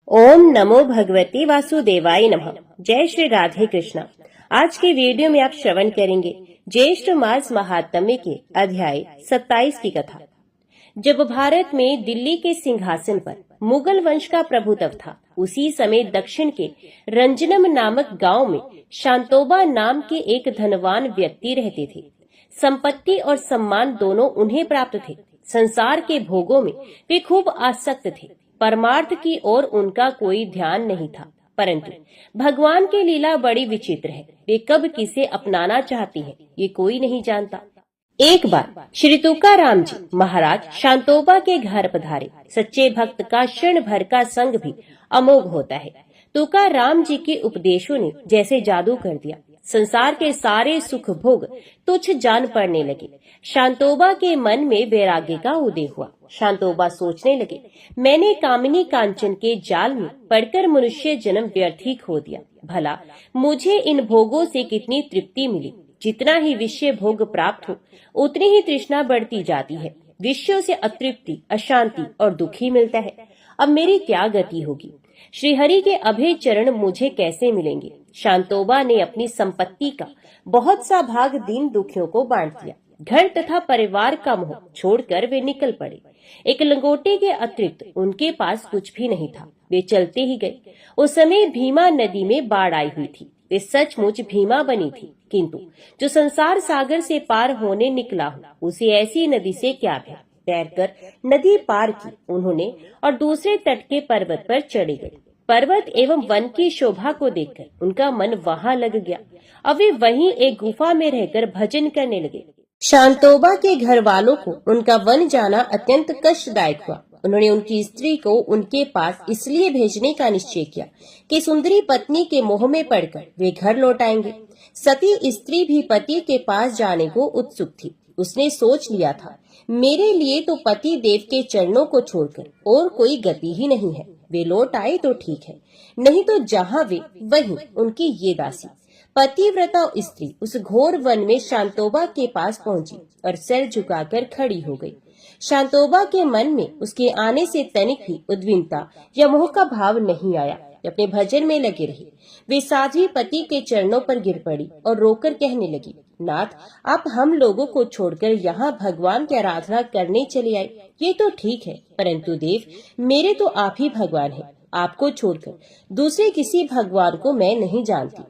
ओम नमो भगवते वासुदेवाय नमः। जय श्री राधे कृष्णा। आज के वीडियो में आप श्रवण करेंगे ज्येष्ठ मास महात्म्य के अध्याय 27 की कथा। जब भारत में दिल्ली के सिंहासन पर मुगल वंश का प्रभुत्व था, उसी समय दक्षिण के रंजनम नामक गांव में शांतोबा नाम के एक धनवान व्यक्ति रहते थे। संपत्ति और सम्मान दोनों उन्हें प्राप्त थे। संसार के भोगों में वे खूब आसक्त थे। परमार्थ की ओर उनका कोई ध्यान नहीं था। परंतु भगवान की लीला बड़ी विचित्र है। वे कब किसे अपनाना चाहती है, ये कोई नहीं जानता। एक बार श्री तुकाराम जी महाराज शांतोबा के घर पधारे। सच्चे भक्त का क्षण भर का संग भी अमोघ होता है। तुकाराम जी के उपदेशों ने जैसे जादू कर दिया। संसार के सारे सुख भोग तुच्छ जान पड़ने लगे। शांतोबा के मन में वैराग्य का उदय हुआ। शांतोबा सोचने लगे, मैंने कामिनी कांचन के जाल में पड़कर मनुष्य जन्म व्यर्थ ही खो दिया। भला मुझे इन भोगों से कितनी तृप्ति मिली। जितना ही विषय भोग प्राप्त हो, उतनी ही तृष्णा बढ़ती जाती है। विषयों से अतृप्ति, अशांति और दुख ही मिलता है। अब मेरी क्या गति होगी? श्रीहरि के अभय चरण मुझे कैसे मिलेंगे? शांतोबा ने अपनी संपत्ति का बहुत सा भाग दीन दुखियों को बांट दिया। घर तथा परिवार का मोह छोड़कर वे निकल पड़े। एक लंगोटे के अतिरिक्त उनके पास कुछ भी नहीं था। वे चलते ही गए। उस समय भीमा नदी में बाढ़ आई हुई थी। वे सचमुच भीमा बनी थी, किंतु जो संसार सागर से पार होने निकला हो, उसे ऐसी नदी से क्या भय। तैरकर नदी पार की उन्होंने और दूसरे तट के पर्वत पर चढ़े गए। पर्वत एवं वन की शोभा को देखकर उनका मन वहां लग गया। अब वे वहीं एक गुफा में रहकर भजन करने लगे। शांतोबा के घर वालों को उनका वन जाना अत्यंत कष्टदायक हुआ। उन्होंने उनकी स्त्री को उनके पास इसलिए भेजने का निश्चय किया कि सुंदरी पत्नी के मोह में पड़कर वे घर लौट आएंगे। सती स्त्री भी पति के पास जाने को उत्सुक थी। उसने सोच लिया था, मेरे लिए तो पति देव के चरणों को छोड़कर और कोई गति ही नहीं है। वे लौट आए तो ठीक है, नहीं तो जहाँ वे वहीं उनकी ये दासी। पतिव्रता स्त्री उस घोर वन में शांतोबा के पास पहुंची और सिर झुकाकर खड़ी हो गई। शांतोबा के मन में उसके आने से तनिक भी उद्विग्नता या मोह का भाव नहीं आया। अपने भजन में लगे रही। वे साध्वी पति के चरणों पर गिर पड़ी और रोकर कहने लगी, नाथ, आप हम लोगों को छोड़कर यहाँ भगवान की आराधना करने चले आए, ये तो ठीक है, परंतु देव, मेरे तो आप ही भगवान हैं। आपको छोड़कर दूसरे किसी भगवान को मैं नहीं जानती।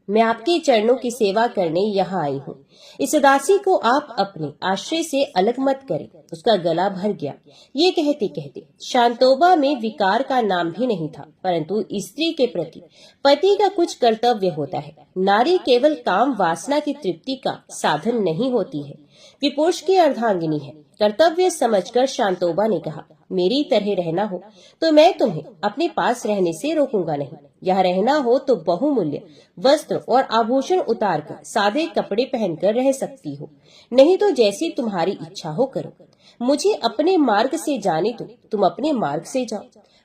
मैं आपके चरणों की सेवा करने यहाँ आई हूँ। इस दासी को आप अपने आश्रय से अलग मत करें। उसका गला भर गया। ये कहते कहते शांतोबा में विकार का नाम भी नहीं था, परंतु स्त्री के प्रति पति का कुछ कर्तव्य होता है। नारी केवल काम वासना की तृप्ति का साधन नहीं होती है, वे पुरुष की अर्धांगिनी है। कर्तव्य समझकर शांतोबा ने कहा, मेरी तरह रहना हो तो मैं तुम्हें अपने पास रहने से रोकूंगा नहीं। यहाँ रहना हो तो बहुमूल्य वस्त्र और आभूषण उतारकर सादे कपड़े पहनकर रह सकती हो, नहीं तो जैसी तुम्हारी इच्छा हो करो। मुझे अपने मार्ग से जाने दो, तुम अपने मार्ग से जाओ।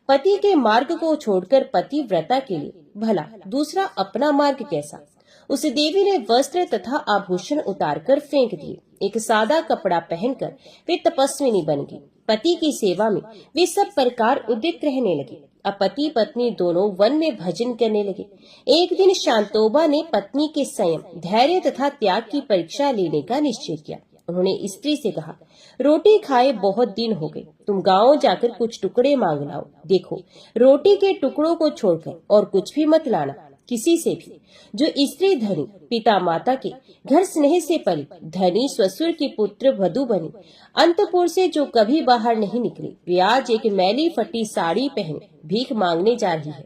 पति के मार्ग को छोड़कर पतिव्रता के लिए भला दूसरा अपना मार्ग कैसा? उस देवी ने वस्त्र तथा आभूषण उतारकर फेंक दिए। एक सादा कपड़ा पहनकर वे तपस्विनी बन गई। पति की सेवा में वे सब प्रकार उद्युक्त रहने लगे। अब पति पत्नी दोनों वन में भजन करने लगे। एक दिन शांतोबा ने पत्नी के संयम, धैर्य तथा त्याग की परीक्षा लेने का निश्चय किया। उन्होंने स्त्री से कहा, रोटी खाए बहुत दिन हो गए, तुम गांव जाकर कुछ टुकड़े मांग लाओ। देखो, रोटी के टुकड़ों को छोड़कर और कुछ भी मत लाना, किसी से भी। जो स्त्री धनी पिता माता के घर स्नेह से पली, धनी ससुर की पुत्र वधू बनी, अंतपुर से जो कभी बाहर नहीं निकली, वे आज एक मैली फटी साड़ी पहने भीख मांगने जा रही है।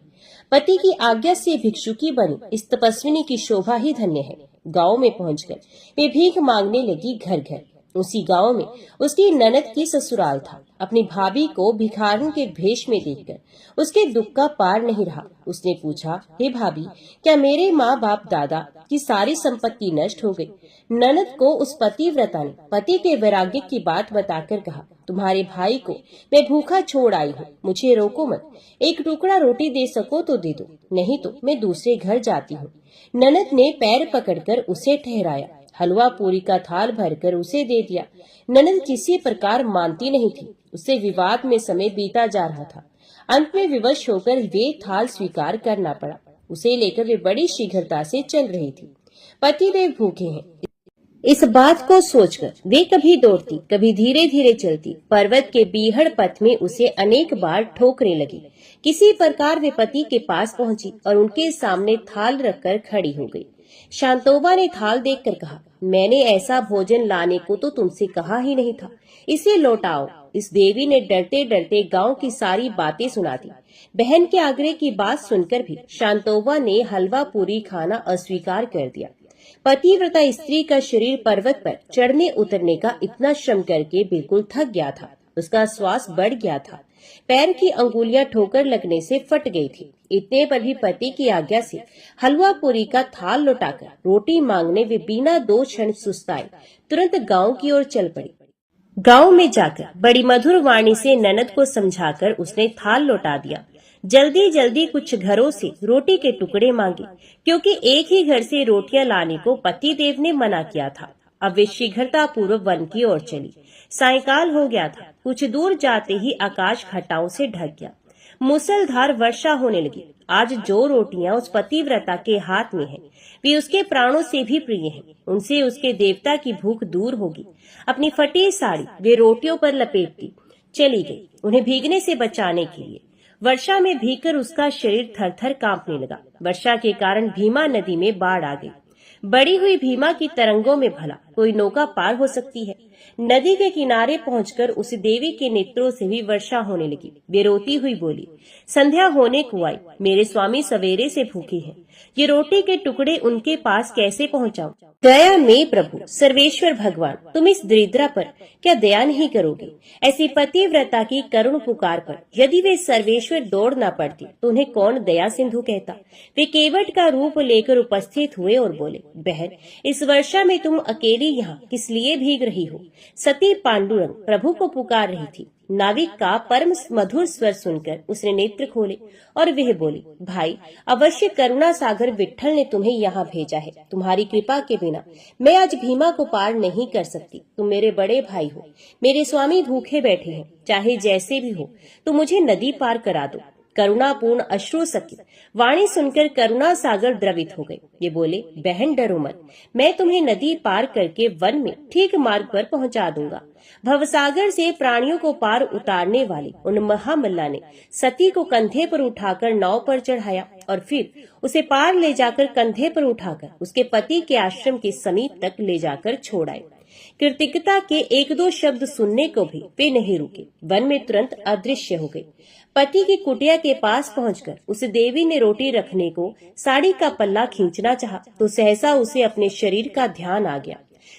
पति की आज्ञा से भिक्षुकी बनी इस तपस्विनी की शोभा ही धन्य है। गांव में पहुंचकर वे भीख मांगने लगी घर घर। उसी गांव में उसकी ननद की ससुराल था। अपनी भाभी को भिखारन के भेष में देखकर उसके दुख का पार नहीं रहा। उसने पूछा, हे भाभी, क्या मेरे माँ बाप दादा की सारी संपत्ति नष्ट हो गई? ननद को उस पतिव्रता ने पति के वैराग्य की बात बताकर कहा, तुम्हारे भाई को मैं भूखा छोड़ आई हूँ, मुझे रोको मत। एक टुकड़ा रोटी दे सको तो दे दो, नहीं तो मैं दूसरे घर जाती हूँ। ननद ने पैर पकड़कर उसे ठहराया। हलवा पूरी का थाल भरकर उसे दे दिया। ननद किसी प्रकार मानती नहीं थी। उससे विवाद में समय बीता जा रहा था। अंत में विवश होकर वे थाल स्वीकार करना पड़ा। उसे लेकर वे बड़ी शीघ्रता से चल रही थी। पतिदेव भूखे हैं, इस बात को सोचकर वे कभी दौड़ती, कभी धीरे धीरे चलती। पर्वत के बीहड़ पथ में उसे अनेक बार ठोकरें लगी। किसी प्रकार वे पति के पास पहुंची और उनके सामने थाल रखकर खड़ी हो गई। शांतोबा ने थाल देखकर कहा, मैंने ऐसा भोजन लाने को तो तुमसे कहा ही नहीं था, इसे लौटाओ। इस देवी ने डरते डरते गांव की सारी बातें सुना दी। बहन के आग्रह की बात सुनकर भी शांतोबा ने हलवा पूरी खाना अस्वीकार कर दिया। पतिव्रता स्त्री का शरीर पर्वत पर चढ़ने उतरने का इतना श्रम करके बिल्कुल थक गया था। उसका श्वास बढ़ गया था। पैर की अंगुलियां ठोकर लगने से फट गई थी। इतने पर भी पति की आज्ञा से हलवा पूरी का थाल लौटाकर रोटी मांगने वे बिना दो क्षण सुस्ताए तुरंत गांव की ओर चल पड़ी। गांव में जाकर बड़ी मधुर वाणी से ननद को समझाकर उसने थाल लौटा दिया। जल्दी जल्दी कुछ घरों से रोटी के टुकड़े मांगे, क्योंकि एक ही घर से रोटियां लाने को पतिदेव ने मना किया था। अब वे शीघ्रता पूर्वक वन की ओर चली। सायंकाल हो गया था। कुछ दूर जाते ही आकाश घटाओं से ढक गया। मूसलधार वर्षा होने लगी। आज जो रोटियां उस पतिव्रता के हाथ में हैं, वे उसके प्राणों से भी प्रिय हैं। उनसे उसके देवता की भूख दूर होगी। अपनी फटी साड़ी वे रोटियों पर लपेटती चली गई, उन्हें भीगने से बचाने के लिए। वर्षा में भीगकर उसका शरीर थर थर कांपने लगा। वर्षा के कारण भीमा नदी में बाढ़ आ गई। बड़ी हुई भीमा की तरंगों में भला कोई नौका पार हो सकती है? नदी के किनारे पहुंचकर उस देवी के नेत्रों से भी वर्षा होने लगी। वे रोती हुई बोली, संध्या होने को आई, मेरे स्वामी सवेरे से भूखे हैं। ये रोटी के टुकड़े उनके पास कैसे पहुंचाऊं? दया में प्रभु सर्वेश्वर भगवान, तुम इस दरिद्रा पर क्या दया नहीं करोगे? ऐसी पतिव्रता की करुण पुकार पर यदि वे सर्वेश्वर दौड़ न पड़ती तो उन्हें कौन दया सिंधु कहता? वे केवट का रूप लेकर उपस्थित हुए और बोले, बहन, इस वर्षा में तुम अकेली यहाँ किस लिए भीग रही हो? सती पांडुरंग प्रभु को पुकार रही थी। नाविक का परम मधुर स्वर सुनकर उसने नेत्र खोले और वह बोली, भाई, अवश्य करुणा सागर विट्ठल ने तुम्हें यहाँ भेजा है। तुम्हारी कृपा के बिना मैं आज भीमा को पार नहीं कर सकती। तुम मेरे बड़े भाई हो, मेरे स्वामी भूखे बैठे हैं। चाहे जैसे भी हो तो मुझे नदी पार करा दो। करुणापूर्ण अश्रु सकी वाणी सुनकर करुणा सागर द्रवित हो गए। ये बोले, बहन डरो मत, मैं तुम्हें नदी पार करके वन में ठीक मार्ग पर पहुंचा दूंगा। भवसागर से प्राणियों को पार उतारने वाले उन महामल्ला ने सती को कंधे पर उठाकर नाव पर चढ़ाया और फिर उसे पार ले जाकर कंधे पर उठाकर उसके पति के आश्रम के समीप तक ले जाकर छोड़ाए। कृतिकता के एक दो शब्द सुनने को भी वे नहीं रुके। वन में तुरंत अदृश्य हो गए। पति की कुटिया के पास पहुंचकर उस देवी ने रोटी रखने को साड़ी का पल्ला खींचना चाहा तो सहसा उसे अपने शरीर का ध्यान आ गया।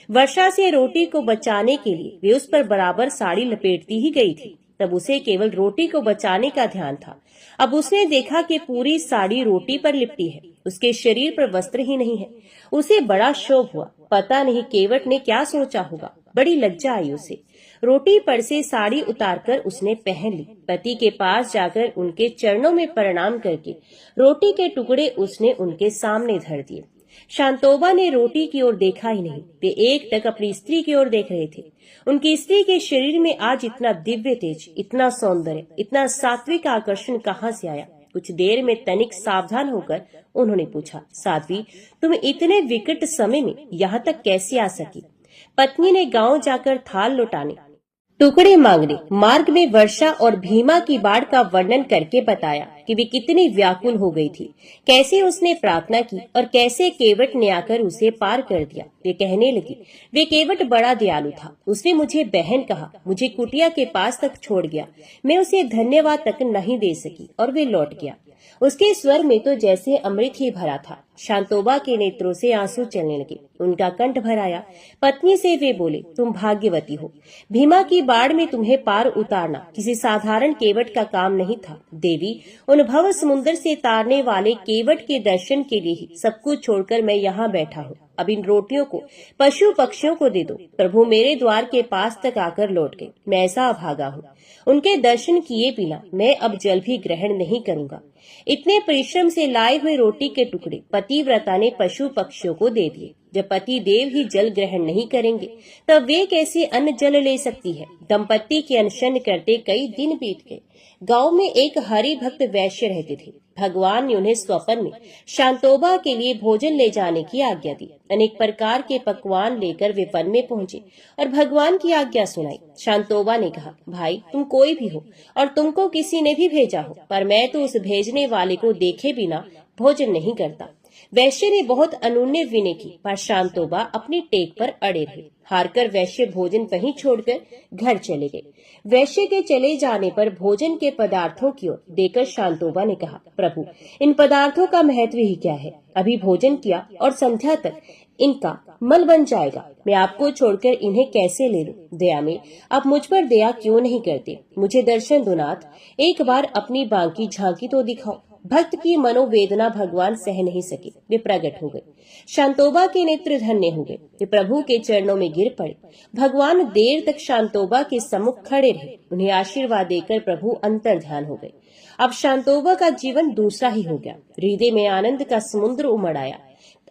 वर्षा से रोटी को बचाने के लिए वे उस पर बराबर साड़ी लपेटती ही गई थी। तब उसे केवल रोटी को बचाने का ध्यान था। अब उसने देखा कि पूरी साड़ी रोटी पर लिपटी है, उसके शरीर पर वस्त्र ही नहीं है। उसे बड़ा क्षोभ हुआ। पता नहीं केवट ने क्या सोचा होगा। बड़ी लज्जा आई उसे। रोटी पर से साड़ी उतारकर उसने पहन ली। पति के पास जाकर उनके चरणों में प्रणाम करके रोटी के टुकड़े उसने उनके सामने धर दिए। शांतोबा ने रोटी की ओर देखा ही नहीं। वे एक टक अपनी स्त्री की ओर देख रहे थे। उनकी स्त्री के शरीर में आज इतना दिव्य तेज, इतना सौंदर्य, इतना सात्विक आकर्षण कहाँ से आया? कुछ देर में तनिक सावधान होकर उन्होंने पूछा, साध्वी, तुम इतने विकट समय में यहाँ तक कैसे आ सकी? पत्नी ने गांव जाकर थाल लौटाने, टुकड़े मांगने, मार्ग में वर्षा और भीमा की बाढ़ का वर्णन करके बताया कि वे कितनी व्याकुल हो गई थी, कैसे उसने प्रार्थना की और कैसे केवट ने आकर उसे पार कर दिया। वे कहने लगी, वे केवट बड़ा दयालु था। उसने मुझे बहन कहा, मुझे कुटिया के पास तक छोड़ गया। मैं उसे धन्यवाद तक नहीं दे सकी और वे लौट गया। उसके स्वर में तो जैसे अमृत ही भरा था। शांतोबा के नेत्रों से आंसू चलने लगे। उनका कंठ भर आया। पत्नी से वे बोले, तुम भाग्यवती हो। भीमा की बाढ़ में तुम्हें पार उतारना किसी साधारण केवट का काम नहीं था। देवी, उन भव समुद्र से तारने वाले केवट के दर्शन के लिए ही सब कुछ छोड़कर मैं यहाँ बैठा हूँ। अब इन रोटियों को पशु पक्षियों को दे दो। प्रभु मेरे द्वार के पास तक आकर लौट गए। मैं ऐसा अभागा हूँ। उनके दर्शन किए बिना मैं अब जल भी ग्रहण नहीं करूंगा। इतने परिश्रम से लाए हुए रोटी के टुकड़े पतिव्रता ने पशु पक्षियों को दे दिए। जब पति देव ही जल ग्रहण नहीं करेंगे तब वे कैसे अन्न जल ले सकती है। दंपति के अनशन करते कई दिन बीत गए। गांव में एक हरि भक्त वैश्य रहते थे। भगवान ने उन्हें स्वप्न में शांतोबा के लिए भोजन ले जाने की आज्ञा दी। अनेक प्रकार के पकवान लेकर वे वन में पहुंचे और भगवान की आज्ञा सुनाई। शांतोबा ने कहा, भाई तुम कोई भी हो और तुमको किसी ने भी भेजा हो, पर मैं तो उस भेजने वाले को देखे बिना भोजन नहीं करता। वैश्य ने बहुत अनुनय विनय की, पर शांतोबा अपनी टेक पर अड़े रहे। हारकर वैश्य भोजन वहीं छोड़कर घर चले गए। वैश्य के चले जाने पर भोजन के पदार्थों की ओर देखकर शांतोबा ने कहा, प्रभु इन पदार्थों का महत्व ही क्या है। अभी भोजन किया और संध्या तक इनका मल बन जाएगा। मैं आपको छोड़कर इन्हें कैसे ले लूं। दया में आप मुझ पर दया क्यों नहीं करते। मुझे दर्शन दो नाथ, एक बार अपनी बांकी झांकी तो दिखाओ। भक्त की मनोवेदना भगवान सह नहीं सके, वे प्रकट हो गए। शांतोबा के नेत्र धन्य हो गए। वे प्रभु के चरणों में गिर पड़े। भगवान देर तक शांतोबा के सम्मुख खड़े रहे। उन्हें आशीर्वाद देकर प्रभु अंतर ध्यान हो गए। अब शांतोबा का जीवन दूसरा ही हो गया। हृदय में आनंद का समुद्र उमड़ आया।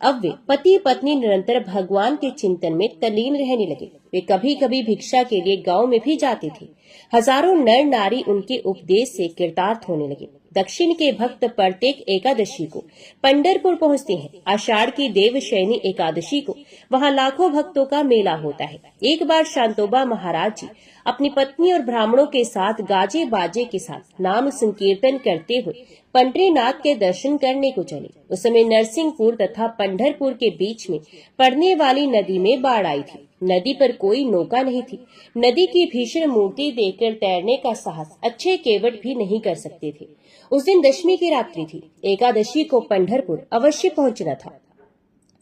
अब वे पति पत्नी निरंतर भगवान के चिंतन में तल्लीन रहने लगे। वे कभी कभी भिक्षा के लिए गांव में भी जाते थे। हजारों नर नारी उनके उपदेश से कृतार्थ होने लगे। दक्षिण के भक्त प्रत्येक एकादशी को पंढरपुर पहुंचते हैं। आषाढ़ की देवशयनी एकादशी को वहां लाखों भक्तों का मेला होता है। एक बार शांतोबा महाराज जी अपनी पत्नी और ब्राह्मणों के साथ गाजे बाजे के साथ नाम संकीर्तन करते हुए पंढरीनाथ के दर्शन करने को चले। उस समय नरसिंहपुर तथा पंढरपुर के बीच में पड़ने वाली नदी में बाढ़ आई थी। नदी पर कोई नौका नहीं थी। नदी की भीषण मूर्ति देखकर तैरने का साहस अच्छे केवट भी नहीं कर सकते थे। उस दिन दशमी की रात्रि थी। एकादशी को पंढरपुर अवश्य पहुंचना था।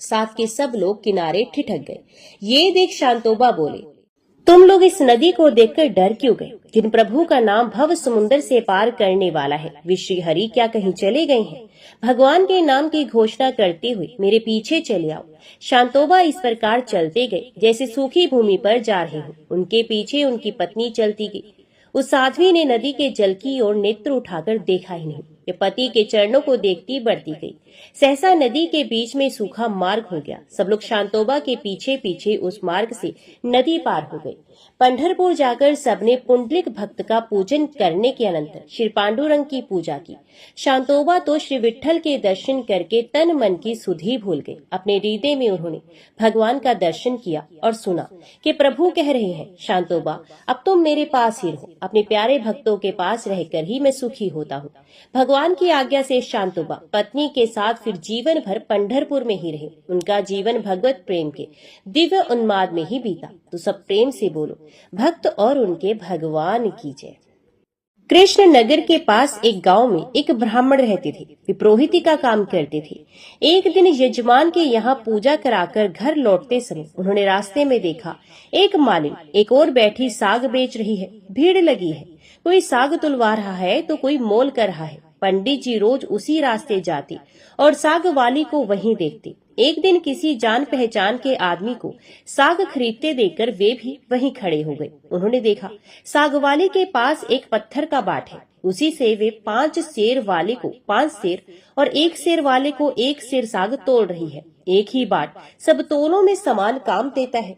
साथ के सब लोग किनारे ठिठक गए। ये देख शांतोबा बोले, तुम लोग इस नदी को देखकर डर क्यों गए। जिन प्रभु का नाम भव समुद्र से पार करने वाला है, वे श्री हरि क्या कहीं चले गए हैं। भगवान के नाम की घोषणा करते हुए मेरे पीछे चले आओ। शांतोबा इस प्रकार चलते गए जैसे सूखी भूमि पर जा रहे हो। उनके पीछे उनकी पत्नी चलती गई। उस साध्वी ने नदी के जल की ओर नेत्र उठाकर देखा ही नहीं। वे पति के चरणों को देखती बढ़ती गई। सहसा नदी के बीच में सूखा मार्ग हो गया। सब लोग शांतोबा के पीछे पीछे उस मार्ग से नदी पार हो गए। पंढरपुर जाकर सबने पुंडलिक भक्त का पूजन करने के अनंतर श्री पांडुरंग की पूजा की। शांतोबा तो श्री विठ्ठल के दर्शन करके तन मन की सुधि भूल गए। अपने हृदय में उन्होंने भगवान का दर्शन किया और सुना कि प्रभु कह रहे हैं, शांतोबा अब तुम मेरे पास ही रहो। अपने प्यारे भक्तों के पास रहकर ही मैं सुखी होता हूँ। भगवान की आज्ञा से शांतोबा पत्नी के साथ फिर जीवन भर पंढरपुर में ही रहे। उनका जीवन भगवत प्रेम के दिव्य उन्माद में ही बीता। तो सब प्रेम से बोलो, भक्त और उनके भगवान की जय। कृष्ण नगर के पास एक गांव में एक ब्राह्मण रहते थे। वे पुरोहिती का काम करते थे। एक दिन यजमान के यहाँ पूजा कराकर घर लौटते समय उन्होंने रास्ते में देखा एक मालिन एक और बैठी साग बेच रही है। भीड़ लगी है। कोई साग तुलवा रहा है तो कोई मोल कर रहा है। पंडित जी रोज उसी रास्ते जाते और साग वाली को वहीं देखते। एक दिन किसी जान पहचान के आदमी को साग खरीदते देखकर वे भी वहीं खड़े हो गए। उन्होंने देखा साग वाले के पास एक पत्थर का बाट है। उसी से वे 5 सेर वाले को 5 सेर और 1 सेर वाले को 1 सेर साग तोल रही है। एक ही बाट सब तोलों में समान काम देता है।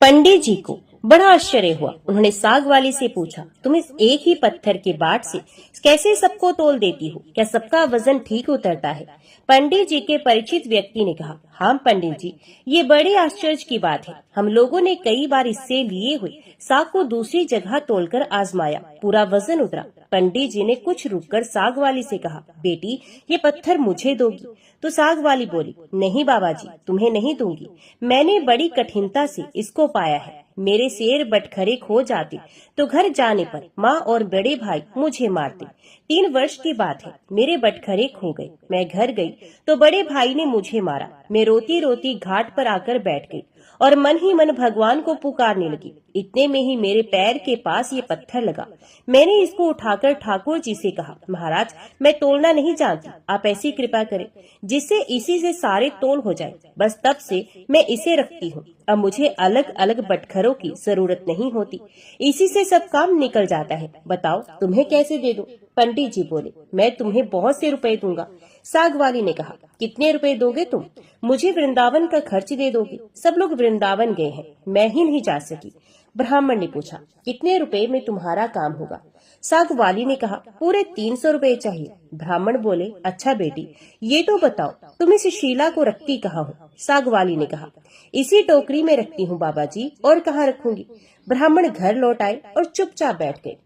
पंडित जी को बड़ा आश्चर्य हुआ। उन्होंने साग वाली से पूछा, तुम इस एक ही पत्थर के बाट से कैसे सबको तोल देती हो? क्या सबका वजन ठीक उतरता है? पंडित जी के परिचित व्यक्ति ने कहा, हाँ पंडित जी, ये बड़े आश्चर्य की बात है। हम लोगों ने कई बार इससे लिए हुए साग को दूसरी जगह तोलकर आजमाया, पूरा वजन उतरा। पंडित जी ने कुछ रुककर साग वाली से कहा, बेटी ये पत्थर मुझे दोगी? तो साग वाली बोली, नहीं बाबा जी, तुम्हें नहीं दूंगी। मैंने बड़ी कठिनता से इसको पाया है। मेरे सेर बटखरे खो जाते तो घर जाने पर माँ और बड़े भाई मुझे मारते। 3 वर्ष की बात है, मेरे बटखरे खो गए। मैं घर गई तो बड़े भाई ने मुझे मारा। मैं रोती रोती घाट पर आकर बैठ गई और मन ही मन भगवान को पुकारने लगी। इतने में ही मेरे पैर के पास ये पत्थर लगा। मैंने इसको उठाकर ठाकुर जी से कहा, महाराज मैं तोलना नहीं जानती, आप ऐसी कृपा करें जिससे इसी से सारे तोल हो जाए। बस तब से मैं इसे रखती हूँ। अब मुझे अलग अलग बटखरों की जरूरत नहीं होती। इसी से सब काम निकल जाता है। बताओ तुम्हें कैसे दे दूं? पंडित जी बोले, मैं तुम्हें बहुत से रुपए दूंगा। साग वाली ने कहा, कितने रुपए दोगे तुम? मुझे वृंदावन का खर्च दे दोगे? सब लोग वृंदावन गए हैं, मैं ही नहीं जा सकी। ब्राह्मण ने पूछा, कितने रुपए में तुम्हारा काम होगा? साग वाली ने कहा, पूरे 300 रुपए चाहिए। ब्राह्मण बोले, अच्छा बेटी, ये तो बताओ तुम इस शीला को रखती कहाँ हो? साग वाली ने कहा, इसी टोकरी में रखती हूँ बाबा जी, और कहाँ रखूंगी? ब्राह्मण घर लौट आए और चुपचाप बैठ गए।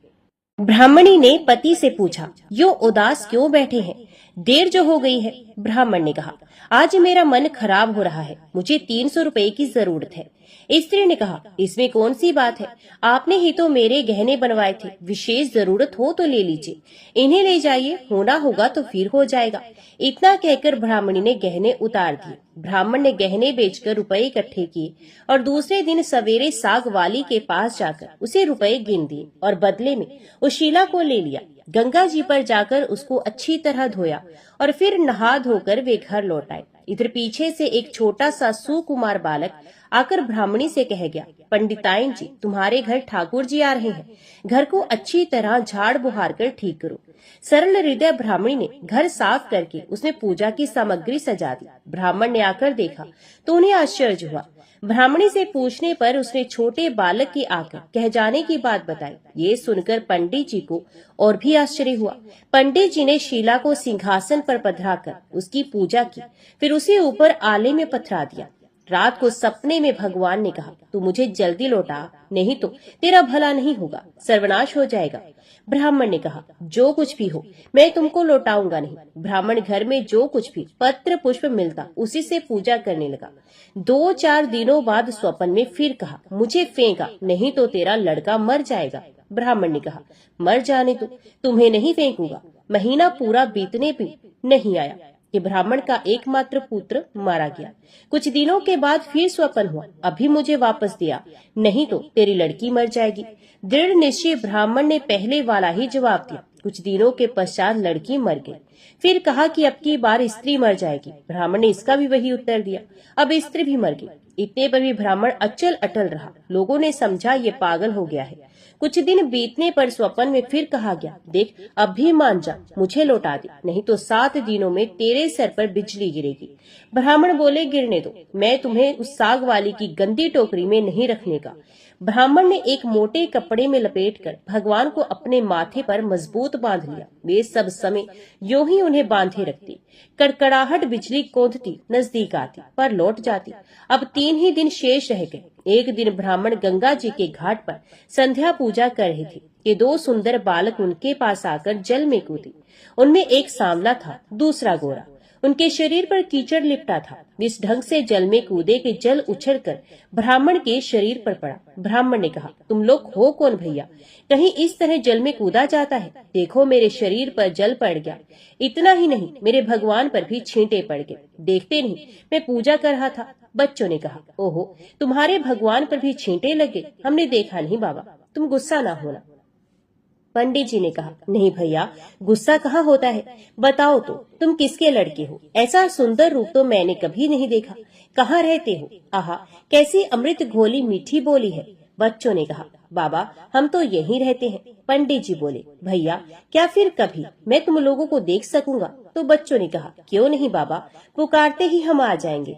ब्राह्मणी ने पति से पूछा, यो उदास क्यों बैठे हैं? देर जो हो गई है। ब्राह्मण ने कहा, आज मेरा मन खराब हो रहा है, मुझे 300 रुपए की जरूरत है। स्त्री ने कहा, इसमें कौन सी बात है, आपने ही तो मेरे गहने बनवाए थे, विशेष जरूरत हो तो ले लीजिए, इन्हें ले जाइए, होना होगा तो फिर हो जाएगा। इतना कहकर ब्राह्मणी ने गहने उतार दिए। ब्राह्मण ने गहने बेचकर रुपए इकट्ठे किए और दूसरे दिन सवेरे साग वाली के पास जाकर उसे रुपए गिन दिए और बदले में उस शीला को ले लिया। गंगा जी पर जाकर उसको अच्छी तरह धोया और फिर नहा धोकर वे घर लौट आए। इधर पीछे से एक छोटा सा सुकुमार बालक आकर ब्राह्मणी से कह गया, पंडिताइन जी, तुम्हारे घर ठाकुर जी आ रहे हैं, घर को अच्छी तरह झाड़ बुहार कर ठीक करो। सरल हृदय ब्राह्मणी ने घर साफ करके उसमें पूजा की सामग्री सजा दी। ब्राह्मण ने आकर देखा तो उन्हें आश्चर्य हुआ। ब्राह्मणी से पूछने पर उसने छोटे बालक के आकर कह जाने की बात बताई। ये सुनकर पंडित जी को और भी आश्चर्य हुआ। पंडित जी ने शीला को सिंहासन पर पधराकर उसकी पूजा की, फिर उसे ऊपर आले में पथरा दिया। रात को सपने में भगवान ने कहा, तू मुझे जल्दी लौटा, नहीं तो तेरा भला नहीं होगा, सर्वनाश हो जाएगा। ब्राह्मण ने कहा, जो कुछ भी हो मैं तुमको लौटाऊंगा नहीं। ब्राह्मण घर में जो कुछ भी पत्र पुष्प मिलता उसी से पूजा करने लगा। 2-4 दिनों बाद स्वप्न में फिर कहा, मुझे फेंका, नहीं तो तेरा लड़का मर जाएगा। ब्राह्मण ने कहा, मर जाने दो, तुम्हें नहीं फेंकूंगा। महीना पूरा बीतने भी नहीं आया कि ब्राह्मण का एकमात्र पुत्र मारा गया। कुछ दिनों के बाद फिर स्वप्न हुआ, अभी मुझे वापस दिया, नहीं तो तेरी लड़की मर जाएगी। दृढ़ निश्चय ब्राह्मण ने पहले वाला ही जवाब दिया। कुछ दिनों के पश्चात लड़की मर गई। फिर कहा कि अब की बार स्त्री मर जाएगी। ब्राह्मण ने इसका भी वही उत्तर दिया। अब स्त्री भी मर गई। इतने पर भी ब्राह्मण अचल अटल रहा। लोगों ने समझा ये पागल हो गया है। कुछ दिन बीतने पर स्वप्न में फिर कहा गया, देख अब भी मान जा, मुझे लौटा दे, नहीं तो 7 दिनों में तेरे सर पर बिजली गिरेगी। ब्राह्मण बोले, गिरने दो, मैं तुम्हें उस साग वाली की गंदी टोकरी में नहीं रखने का। ब्राह्मण ने एक मोटे कपड़े में लपेटकर भगवान को अपने माथे पर मजबूत बांध लिया। वे सब समय यूं ही उन्हें बांधे रखती। कड़कड़ाहट बिजली कौंधती नजदीक आती पर लौट जाती। अब 3 ही दिन शेष रह गए। एक दिन ब्राह्मण गंगा जी के घाट पर संध्या पूजा कर रहे थे कि 2 सुंदर बालक उनके पास आकर जल में कूदे। उनमें एक सांवला था, दूसरा गोरा। उनके शरीर पर कीचड़ लिपटा था। इस ढंग से जल में कूदे कि जल उछलकर ब्राह्मण के शरीर पर पड़ा। ब्राह्मण ने कहा, तुम लोग हो कौन भैया, कहीं इस तरह जल में कूदा जाता है? देखो मेरे शरीर पर जल पड़ गया। इतना ही नहीं, मेरे भगवान पर भी छींटे पड़ गए। देखते नहीं, मैं पूजा कर रहा था। बच्चों ने कहा, ओहो, तुम्हारे भगवान पर भी छींटे लगे? हमने देखा नहीं बाबा, तुम गुस्सा ना होना। पंडित जी ने कहा, नहीं भैया, गुस्सा कहाँ होता है, बताओ तो तुम किसके लड़के हो? ऐसा सुंदर रूप तो मैंने कभी नहीं देखा। कहाँ रहते हो? आहा, कैसी अमृत घोली मीठी बोली है। बच्चों ने कहा, बाबा हम तो यहीं रहते हैं। पंडित जी बोले, भैया क्या फिर कभी मैं तुम लोगों को देख सकूंगा? तो बच्चों ने कहा, क्यों नहीं बाबा, पुकारते ही हम आ जाएंगे।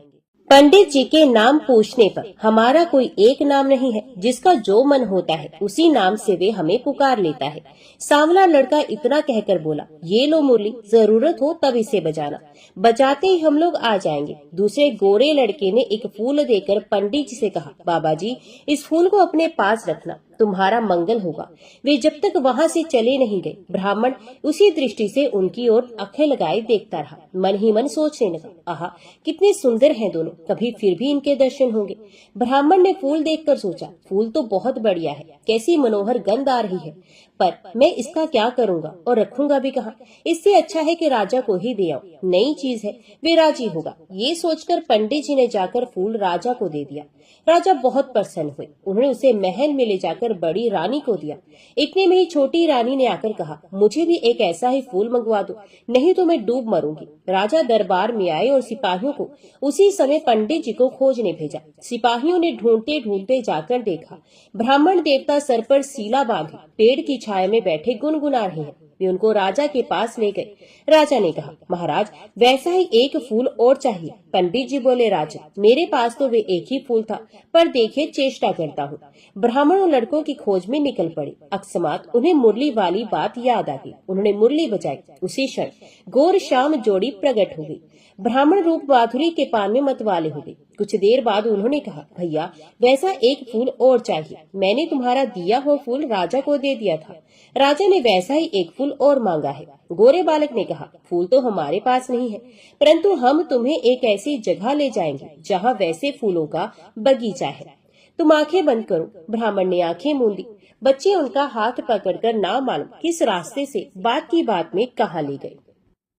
पंडित जी के नाम पूछने पर हमारा कोई एक नाम नहीं है, जिसका जो मन होता है उसी नाम से वे हमें पुकार लेता है। सांवला लड़का इतना कहकर बोला, ये लो मुरली, जरूरत हो तब इसे बजाना, बजाते ही हम लोग आ जाएंगे। दूसरे गोरे लड़के ने एक फूल देकर पंडित जी से कहा, बाबा जी इस फूल को अपने पास रखना, तुम्हारा मंगल होगा। वे जब तक वहाँ से चले नहीं गए, ब्राह्मण उसी दृष्टि से उनकी ओर आंखें लगाए देखता रहा। मन ही मन सोचने लगा, आहा कितने सुंदर हैं दोनों, कभी फिर भी इनके दर्शन होंगे। ब्राह्मण ने फूल देखकर सोचा, फूल तो बहुत बढ़िया है, कैसी मनोहर गंध आ रही है, पर मैं इसका क्या करूंगा और रखूंगा भी कहाँ? इससे अच्छा है कि राजा को ही दे आऊं, नई चीज है, वे राजी होगा। ये सोचकर पंडित जी ने जाकर फूल राजा को दे दिया। राजा बहुत प्रसन्न हुए। उन्होंने उसे महल में ले जाकर बड़ी रानी को दिया। इतने में ही छोटी रानी ने आकर कहा, मुझे भी एक ऐसा ही फूल मंगवा दो, नहीं तो मैं डूब मरूंगी। राजा दरबार में आए और सिपाहियों को उसी समय पंडित जी को खोजने भेजा। सिपाहियों ने ढूंढते ढूंढते जाकर देखा, ब्राह्मण देवता सर पर सीला बांधे पेड़ की छाया में बैठे गुनगुना रहे हैं। वे उनको राजा के पास ले गए। राजा ने कहा, महाराज वैसा ही एक फूल और चाहिए। पंडित जी बोले, राजन मेरे पास तो वे एक ही फूल था, पर देखिए चेष्टा करता हूँ। ब्राह्मणों लड़कों की खोज में निकल पड़े। अकस्मात उन्हें मुरली वाली बात याद आ गई। उन्होंने मुरली बजाई। उसी क्षण गौर श्याम जोड़ी प्रकट हो गई। ब्राह्मण रूप माधुरी के पान में मतवाले हो गए। कुछ देर बाद उन्होंने कहा, भैया वैसा एक फूल और चाहिए। मैंने तुम्हारा दिया हुआ फूल राजा को दे दिया था। राजा ने वैसा ही एक फूल और मांगा है। गोरे बालक ने कहा, फूल तो हमारे पास नहीं है, परंतु हम तुम्हें एक ऐसी जगह ले जाएंगे जहाँ वैसे फूलों का बगीचा है। तुम आंखें बंद करो। ब्राह्मण ने आंखें मूंदी। बच्चे उनका हाथ पकड़कर ना मालूम किस रास्ते से बात की बात में कहाँ ले गए।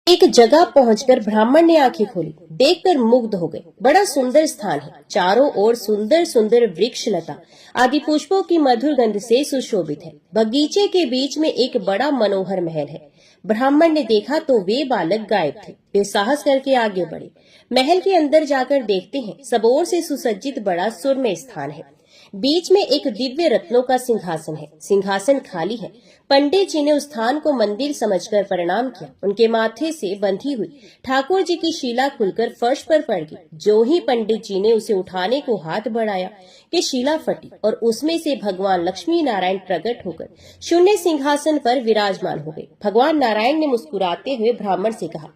एक जगह पहुंचकर ब्राह्मण ने आंखें खोली। देखकर मुग्ध हो गए। बड़ा सुंदर स्थान है। चारों ओर सुंदर सुंदर वृक्ष लता आदि पुष्पों की मधुर गंध से सुशोभित है। बगीचे के बीच में एक बड़ा मनोहर महल है। ब्राह्मण ने देखा तो वे बालक गायब थे। वे साहस करके आगे बढ़े। महल के अंदर जाकर देखते हैं सब ओर से सुसज्जित बड़ा सुरम्य स्थान है। बीच में एक दिव्य रत्नों का सिंहासन है। सिंहासन खाली है। पंडित जी ने उस स्थान को मंदिर समझकर प्रणाम किया। उनके माथे से बंधी हुई ठाकुर जी की शीला खुलकर फर्श पर पड़ गई। जो ही पंडित जी ने उसे उठाने को हाथ बढ़ाया कि शीला फटी और उसमें से भगवान लक्ष्मी नारायण प्रकट होकर शून्य सिंहासन पर विराजमान हो गए। भगवान नारायण ने मुस्कुराते हुए ब्राह्मण से कहा,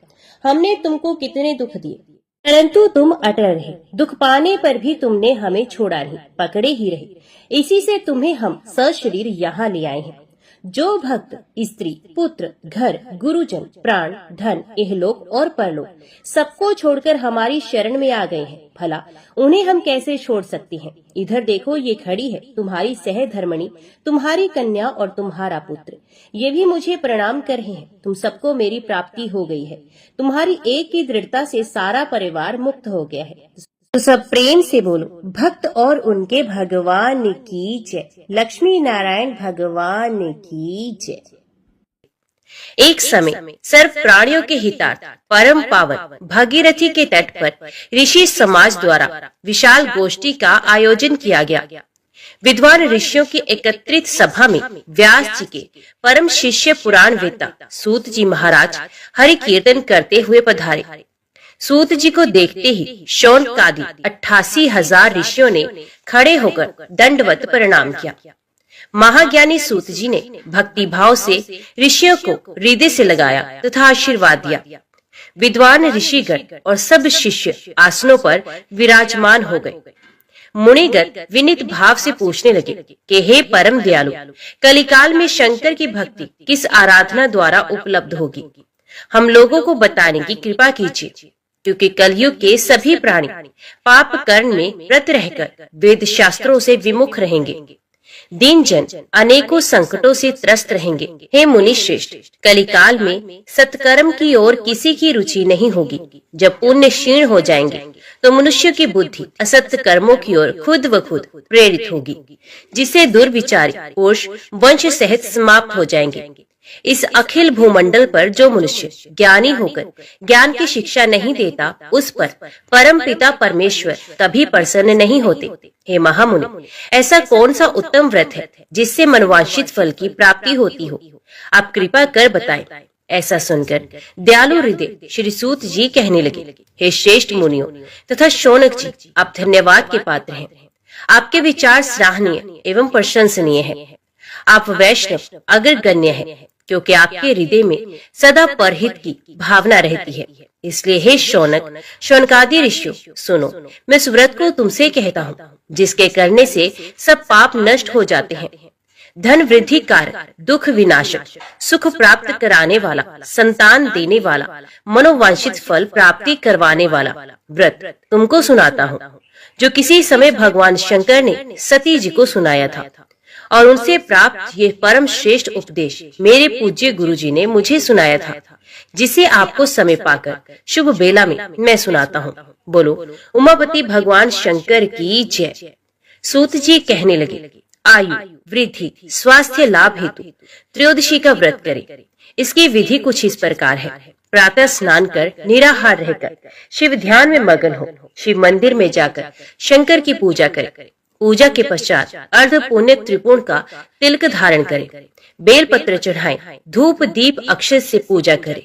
हमने तुमको कितने दुख दिए, परंतु तुम अटल रहे। दुख पाने पर भी तुमने हमें छोड़ा नहीं, पकड़े ही रहे। इसी से तुम्हें हम सशरीर यहाँ ले आए हैं। जो भक्त स्त्री, पुत्र, घर, गुरुजन, प्राण, धन, इहलोक और परलोक सबको छोड़कर हमारी शरण में आ गए हैं, भला उन्हें हम कैसे छोड़ सकते हैं। इधर देखो, ये खड़ी है तुम्हारी सहधर्मणी, तुम्हारी कन्या और तुम्हारा पुत्र। ये भी मुझे प्रणाम कर रहे हैं। तुम सबको मेरी प्राप्ति हो गई है। तुम्हारी एक की दृढ़ता से सारा परिवार मुक्त हो गया है। तो सब प्रेम से बोलो, भक्त और उनके भगवान की जय। लक्ष्मी नारायण भगवान की जय। एक समय सर्व प्राणियों के हितार्थ परम पावन भागीरथी के तट पर ऋषि समाज द्वारा विशाल गोष्ठी का आयोजन किया गया। विद्वान ऋषियों की एकत्रित सभा में व्यास जी के परम शिष्य पुराण वेत्ता सूत जी महाराज हरि कीर्तन करते हुए पधारे। सूत जी को देखते ही शौनकादि 88,000 ऋषियों ने खड़े होकर दंडवत प्रणाम किया। महाज्ञानी सूत जी ने भक्ति भाव से ऋषियों को हृदय से लगाया तथा आशीर्वाद दिया। विद्वान ऋषिगण और सब शिष्य आसनों पर विराजमान हो गए। मुनिगण विनीत भाव से पूछने लगे कि हे परम दयालु, कलिकाल में शंकर की भक्ति किस आराधना द्वारा उपलब्ध होगी, हम लोगों को बताने की कृपा कीजिए, क्योंकि कलयुग के सभी प्राणी पाप कर्म में व्रत रहकर वेद शास्त्रों से विमुख रहेंगे। दीन जन अनेकों संकटों से त्रस्त रहेंगे। हे मुनि श्रेष्ठ, कलिकाल में सत्कर्म की ओर किसी की रुचि नहीं होगी। जब पुण्य क्षीण हो जाएंगे तो मनुष्य की बुद्धि असत्य कर्मों की ओर खुद व खुद प्रेरित होगी, जिससे दुर्विचारी पुरुष वंश सहित समाप्त हो जाएंगे। इस अखिल भूमंडल पर जो मनुष्य ज्ञानी होकर ज्ञान की शिक्षा नहीं देता, उस पर परम पिता परमेश्वर कभी प्रसन्न नहीं होते। हे महामुनि, ऐसा कौन सा उत्तम व्रत है जिससे मनवांछित फल की प्राप्ति होती हो, आप कृपा कर बताएं। ऐसा सुनकर दयालु हृदय श्री सूत जी कहने लगे, हे श्रेष्ठ मुनियों तथा शौनक जी, आप धन्यवाद के पात्र हैं। आपके विचार सराहनीय एवं प्रशंसनीय है। आप वैष्णव अग्रगण्य है, क्योंकि आपके हृदय में सदा परहित की भावना रहती है। इसलिए हे शौनक, शौनकादि ऋषियों, सुनो, मैं इस व्रत को तुमसे कहता हूँ, जिसके करने से सब पाप नष्ट हो जाते हैं। धन वृद्धि कारक, दुख विनाशक, सुख प्राप्त कराने वाला, संतान देने वाला, मनोवांछित फल प्राप्ति करवाने वाला व्रत तुमको सुनाता हूँ, जो किसी समय भगवान शंकर ने सती जी को सुनाया था। और उनसे प्राप्त ये परम श्रेष्ठ उपदेश मेरे पूज्य गुरुजी ने मुझे सुनाया था, जिसे आपको समय पाकर शुभ बेला में मैं सुनाता हूँ। बोलो, उमापति भगवान शंकर की जय। सूत जी कहने लगे, आयु वृद्धि स्वास्थ्य लाभ हेतु त्रयोदशी का व्रत करें। इसकी विधि कुछ इस प्रकार है। प्रातः स्नान कर निराहार रहकर शिव ध्यान में मगन हो, शिव मंदिर में जाकर शंकर की पूजा करें। पूजा के पश्चात अर्ध पुण्य त्रिपुण का तिलक धारण करें। बेलपत्र चढ़ाएं, धूप दीप अक्षत से पूजा करें,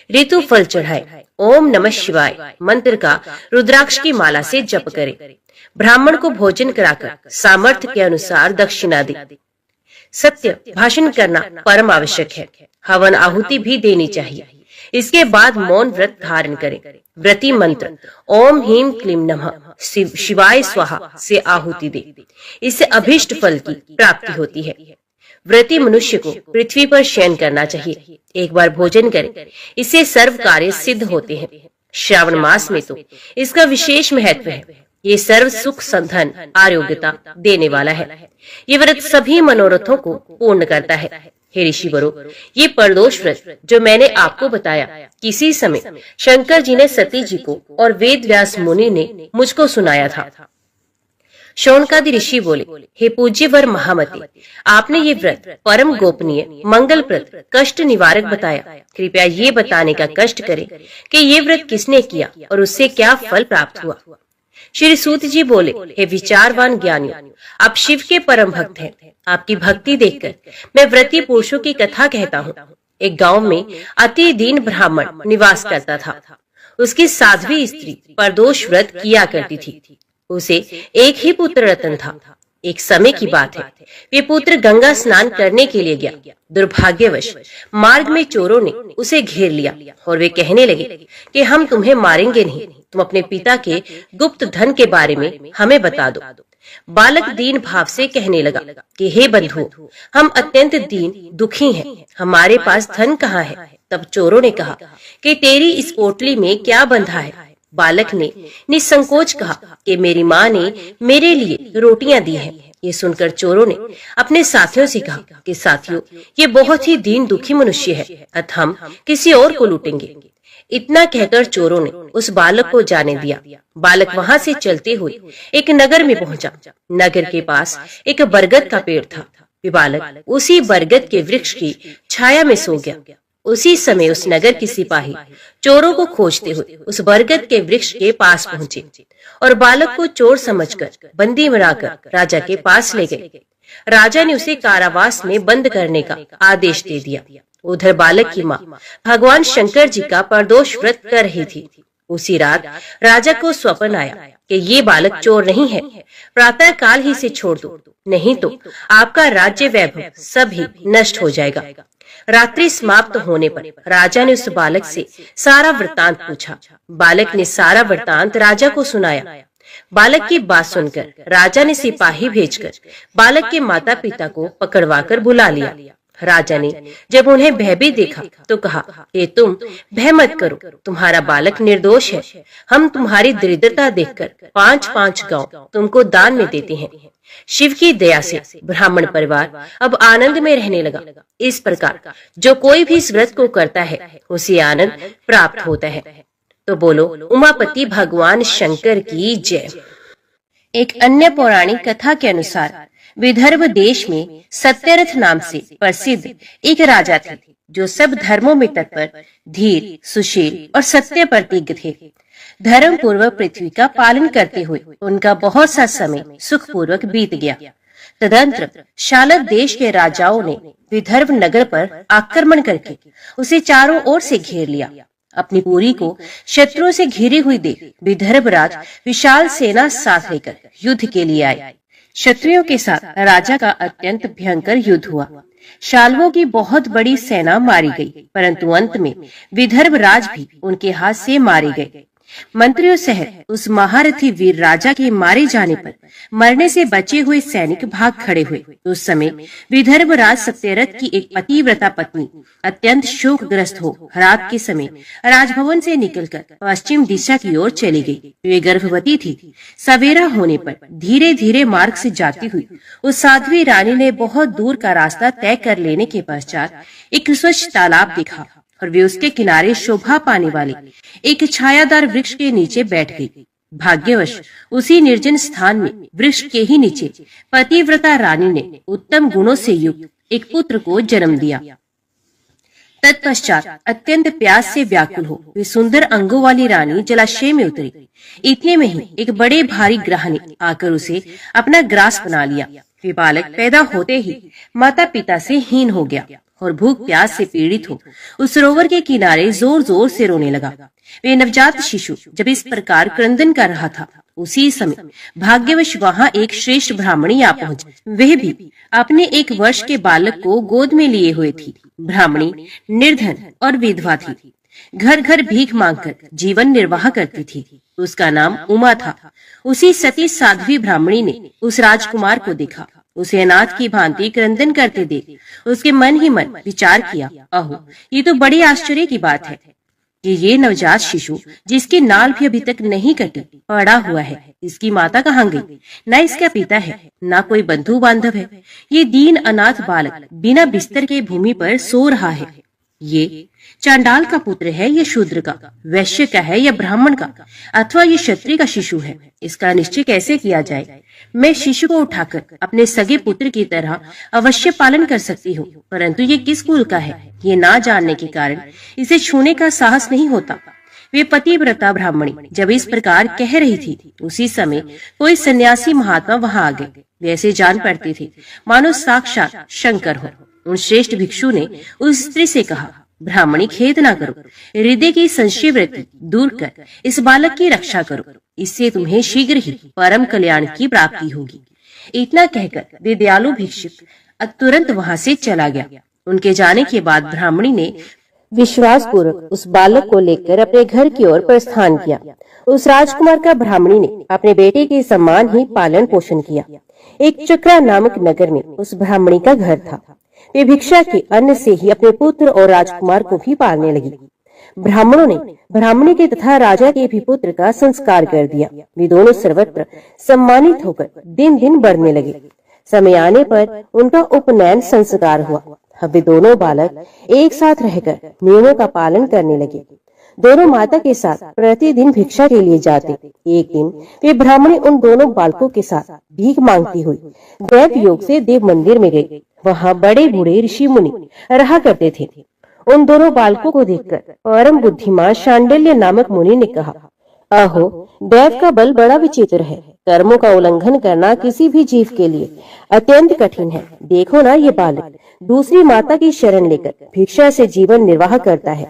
ऋतु फल चढ़ाएं, ओम नमः शिवाय मंत्र का रुद्राक्ष की माला से जप करें, ब्राह्मण को भोजन कराकर सामर्थ्य के अनुसार दक्षिणा दें। सत्य भाषण करना परम आवश्यक है। हवन आहुति भी देनी चाहिए। इसके बाद मौन व्रत धारण करें। व्रती मंत्र ओम ह्रीं क्लीं नमः शिवाय स्वाहा से आहुति दे। इससे अभीष्ट फल की प्राप्ति होती है। व्रती मनुष्य को पृथ्वी पर शयन करना चाहिए। एक बार भोजन करें, इससे सर्व कार्य सिद्ध होते हैं। श्रावण मास में तो इसका विशेष महत्व है। ये सर्व सुख संधन आरोग्यता देने वाला है। ये व्रत सभी मनोरथों को पूर्ण करता है। हे ऋषिवरों, ये परदोष व्रत जो मैंने आपको बताया, किसी समय शंकर जी ने सती जी को और वेद व्यास मुनि ने मुझको सुनाया था। शौनकादि ऋषि बोले, हे पूज्यवर महामते, आपने ये व्रत परम गोपनीय मंगलप्रद कष्ट निवारक बताया। कृपया ये बताने का कष्ट करें कि ये व्रत किसने किया और उससे क्या फल प्राप्त हुआ। श्री सूत जी बोले, हे विचारवान ज्ञानियों, आप शिव के परम भक्त हैं। आपकी भक्ति देखकर मैं व्रती पुरुषों की कथा कहता हूँ। एक गांव में अति दीन ब्राह्मण निवास करता था। उसकी साध्वी स्त्री परदोष व्रत किया करती थी। उसे एक ही पुत्र रतन था। एक समय की बात है, वे पुत्र गंगा स्नान करने के लिए गया। दुर्भाग्यवश मार्ग में चोरों ने उसे घेर लिया और वे कहने लगे कि हम तुम्हें मारेंगे नहीं, तुम अपने पिता के गुप्त धन के बारे में हमें बता दो। बालक दीन भाव से कहने लगा कि हे बंधुओं, हम अत्यंत दीन दुखी हैं, हमारे पास धन कहाँ है। तब चोरों ने कहा कि तेरी इस पोटली में क्या बंधा है। बालक ने निसंकोच कहा कि मेरी माँ ने मेरे लिए रोटियां दी हैं। ये सुनकर चोरों ने अपने साथियों से कहा कि साथियों, ये बहुत ही दीन दुखी मनुष्य है, अतः हम किसी और को लूटेंगे। इतना कहकर चोरों ने उस बालक को जाने दिया। बालक वहां से चलते हुए एक नगर में पहुंचा। नगर के पास एक बरगद का पेड़ था। बालक उसी बरगद के वृक्ष की छाया में सो गया। उसी समय उस नगर के सिपाही चोरों को खोजते हुए उस बरगद के वृक्ष के पास पहुंचे और बालक को चोर समझकर बंदी बनाकर राजा के पास ले गए। राजा ने उसे कारावास में बंद करने का आदेश दे दिया। उधर बालक की माँ भगवान शंकर जी का परदोष व्रत कर रही थी। उसी रात राजा को स्वप्न आया कि ये बालक चोर नहीं है, प्रातः काल ही से छोड़ दो, नहीं तो आपका राज्य वैभव सभी नष्ट हो जाएगा। रात्रि समाप्त होने पर राजा ने उस बालक से सारा वृतांत पूछा। बालक ने सारा वृतांत राजा को सुनाया। बालक की बात सुनकर राजा ने सिपाही भेजकर बालक के माता पिता को पकड़वाकर बुला लिया। राजा ने जब उन्हें भयभीत देखा तो कहा कि तुम भय मत करो, तुम्हारा बालक निर्दोष है। हम तुम्हारी दरिद्रता देखकर 5-5 गांव तुमको दान में देते हैं। शिव की दया से ब्राह्मण परिवार अब आनंद में रहने लगा। इस प्रकार जो कोई भी इस व्रत को करता है उसे आनंद प्राप्त होता है। तो बोलो उमापति भगवान शंकर की जय। एक अन्य पौराणिक कथा के अनुसार विदर्भ देश में सत्यरथ नाम से प्रसिद्ध एक राजा थे, जो सब धर्मों में तत्पर, धीर, सुशील और सत्य प्रतिज्ञ थे। धर्म पूर्वक पृथ्वी का पालन करते हुए उनका बहुत सा समय सुखपूर्वक बीत गया। तदंतर शालव देश के राजाओं ने विदर्भ नगर पर आक्रमण करके उसे चारों ओर से घेर लिया। अपनी पुरी को शत्रुओं से घिरी हुई देख विदर्भ राज विशाल सेना साथ लेकर युद्ध के लिए आए। क्षत्रियों के साथ राजा का अत्यंत भयंकर युद्ध हुआ। शालवों की बहुत बड़ी सेना मारी गई, परंतु अंत में विदर्भ राज भी उनके हाथ से मारे गए। मंत्रियों सहित उस महारथी वीर राजा के मारे जाने पर मरने से बचे हुए सैनिक भाग खड़े हुए। उस समय विदर्भ राज सत्यरथ की एक पतिव्रता पत्नी अत्यंत शोकग्रस्त हो रात के समय राजभवन से निकलकर पश्चिम दिशा की ओर चली गई। वे गर्भवती थी। सवेरा होने पर धीरे धीरे मार्ग से जाती हुई उस साध्वी रानी ने बहुत दूर का रास्ता तय कर लेने के पश्चात एक स्वच्छ तालाब देखा और वे उसके किनारे शोभा पाने वाले एक छायादार वृक्ष के नीचे बैठ गई। भाग्यवश उसी निर्जन स्थान में वृक्ष के ही नीचे पतिव्रता रानी ने उत्तम गुणों से युक्त एक पुत्र को जन्म दिया। तत्पश्चात अत्यंत प्यास से व्याकुल हो वे सुंदर अंगों वाली रानी जलाशय में उतरी। इतने में ही एक बड़े भारी ग्राह ने आकर उसे अपना ग्रास बना लिया। वे बालक पैदा होते ही माता पिता से हीन हो गया और भूख प्यास से पीड़ित हो उस सरोवर के किनारे जोर जोर से रोने लगा। वे नवजात शिशु जब इस प्रकार क्रंदन कर रहा था, उसी समय भाग्यवश वहां एक श्रेष्ठ ब्राह्मणी आ पहुंची। वह भी अपने 1 वर्ष के बालक को गोद में लिए हुए थी। ब्राह्मणी निर्धन और विधवा थी, घर घर भीख मांगकर जीवन निर्वाह करती थी। उसका नाम उमा था। उसी सती साध्वी ब्राह्मणी ने उस राजकुमार को देखा। उसे अनाथ की भांति क्रंदन करते देख उसके मन ही मन विचार किया, अहो ये तो बड़ी आश्चर्य की बात है कि ये नवजात शिशु जिसकी नाल भी अभी तक नहीं कटी पड़ा हुआ है, इसकी माता कहाँ गई? न इसका पिता है, न कोई बंधु बांधव है। ये दीन अनाथ बालक बिना बिस्तर के भूमि पर सो रहा है। ये चांडाल का पुत्र है या शूद्र का, वैश्य का है या ब्राह्मण का, अथवा ये क्षत्रिय का शिशु है? इसका निश्चय कैसे किया जाए? मैं शिशु को उठाकर अपने सगे पुत्र की तरह अवश्य पालन कर सकती हूँ, परंतु ये किस कुल का है ये ना जानने के कारण इसे छूने का साहस नहीं होता। वे पतिव्रता ब्राह्मणी जब इस प्रकार कह रही थी, उसी समय कोई सन्यासी महात्मा वहां आ गए। वे ऐसे जान पड़ते थे मानो साक्षात शंकर हो। उन श्रेष्ठ भिक्षु ने उस स्त्री से कहा, ब्राह्मणी खेद ना करो, हृदय की संशय वृत्ति दूर कर इस बालक की रक्षा करो, इससे तुम्हें शीघ्र ही परम कल्याण की प्राप्ति होगी। इतना कहकर वे दयालु भिक्षुक तुरंत वहां से चला गया। उनके जाने के बाद ब्राह्मणी ने विश्वास पूर्वक उस बालक को लेकर अपने घर की ओर प्रस्थान किया। उस राजकुमार का ब्राह्मणी ने अपने बेटे के समान ही पालन पोषण किया। एक चक्रा नामक नगर में उस ब्राह्मणी का घर था। वे भिक्षा के अन्न से ही अपने पुत्र और राजकुमार को भी पालने लगी। ब्राह्मणों ने ब्राह्मणी के तथा राजा के भी पुत्र का संस्कार कर दिया। वे दोनों सर्वत्र सम्मानित होकर दिन दिन बढ़ने लगे। समय आने पर उनका उपनयन संस्कार हुआ। अब वे दोनों बालक एक साथ रहकर नियमों का पालन करने लगे। दोनों माता के साथ प्रतिदिन भिक्षा के लिए जाते। एक दिन वे ब्राह्मणी उन दोनों बालकों के साथ भीख मांगती हुई दैव योग से देव मंदिर में गई। वहां बड़े बूढ़े ऋषि मुनि रहा करते थे। उन दोनों बालकों को देखकर परम बुद्धिमान शांडिल्य नामक मुनि ने कहा, अहो दैव का बल बड़ा विचित्र है। कर्मों का उल्लंघन करना किसी भी जीव के लिए अत्यंत कठिन है। देखो ना, ये बालक दूसरी माता की शरण लेकर भिक्षा से जीवन निर्वाह करता है।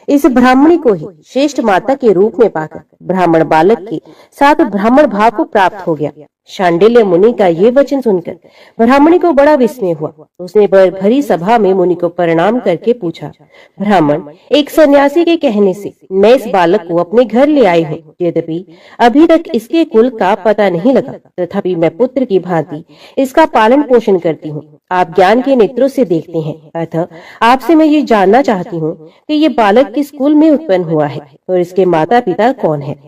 इस ब्राह्मणी को ही श्रेष्ठ माता के रूप में पाकर ब्राह्मण बालक के साथ ब्राह्मण भाव को प्राप्त हो गया। शांडिल्य मुनि का ये वचन सुनकर ब्राह्मणी को बड़ा विस्मय हुआ। उसने भरी सभा में मुनि को प्रणाम करके पूछा, ब्राह्मण, एक सन्यासी के कहने से मैं इस बालक को अपने घर ले आई हूँ। यद्यपि अभी तक इसके कुल का पता नहीं लगा, तथापि मैं पुत्र की भांति इसका पालन पोषण करती हूँ। आप ज्ञान के नेत्रों से देखते हैं, अतः आपसे मैं ये जानना चाहती हूँ कि ये बालक किस कुल में उत्पन्न हुआ है और इसके माता पिता कौन है?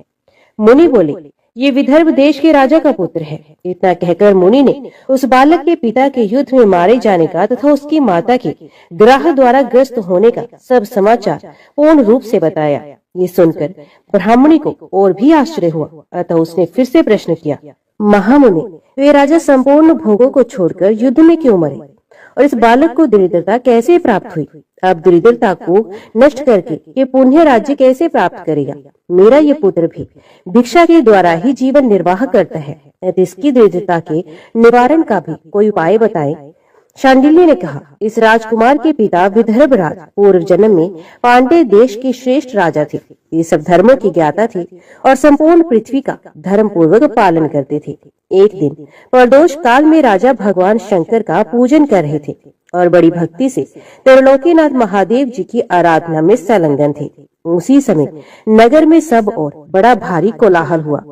मुनि बोले, ये विदर्भ देश के राजा का पुत्र है। इतना कहकर मुनि ने उस बालक के पिता के युद्ध में मारे जाने का तथा उसकी माता के ग्राह द्वारा ग्रस्त होने का सब समाचार पूर्ण रूप से बताया। ये सुनकर ब्राह्मणी को और भी आश्चर्य हुआ। अतः उसने फिर से प्रश्न किया, महामुनि, वे राजा संपूर्ण भोगों को छोड़कर युद्ध में क्यों मरे और इस बालक को दरिद्रता कैसे प्राप्त हुई? अब दरिद्रता को नष्ट करके ये पुण्य राज्य कैसे प्राप्त करेगा? मेरा ये पुत्र भी भिक्षा के द्वारा ही जीवन निर्वाह करता है। इसकी दरिद्रता के निवारण का भी कोई उपाय बताएं। शांडिल्य ने कहा, इस राजकुमार के पिता विदर्भ राज पूर्व जन्म में पांडे देश के श्रेष्ठ राजा थे। ये सब धर्मों की ज्ञाता थे और संपूर्ण पृथ्वी का धर्म पूर्वक पालन करते थे। एक दिन प्रदोष काल में राजा भगवान शंकर का पूजन कर रहे थे और बड़ी भक्ति से त्रिलोकीनाथ महादेव जी की आराधना में संलग्न थे। उसी समय नगर में सब और बड़ा भारी कोलाहल हुआ।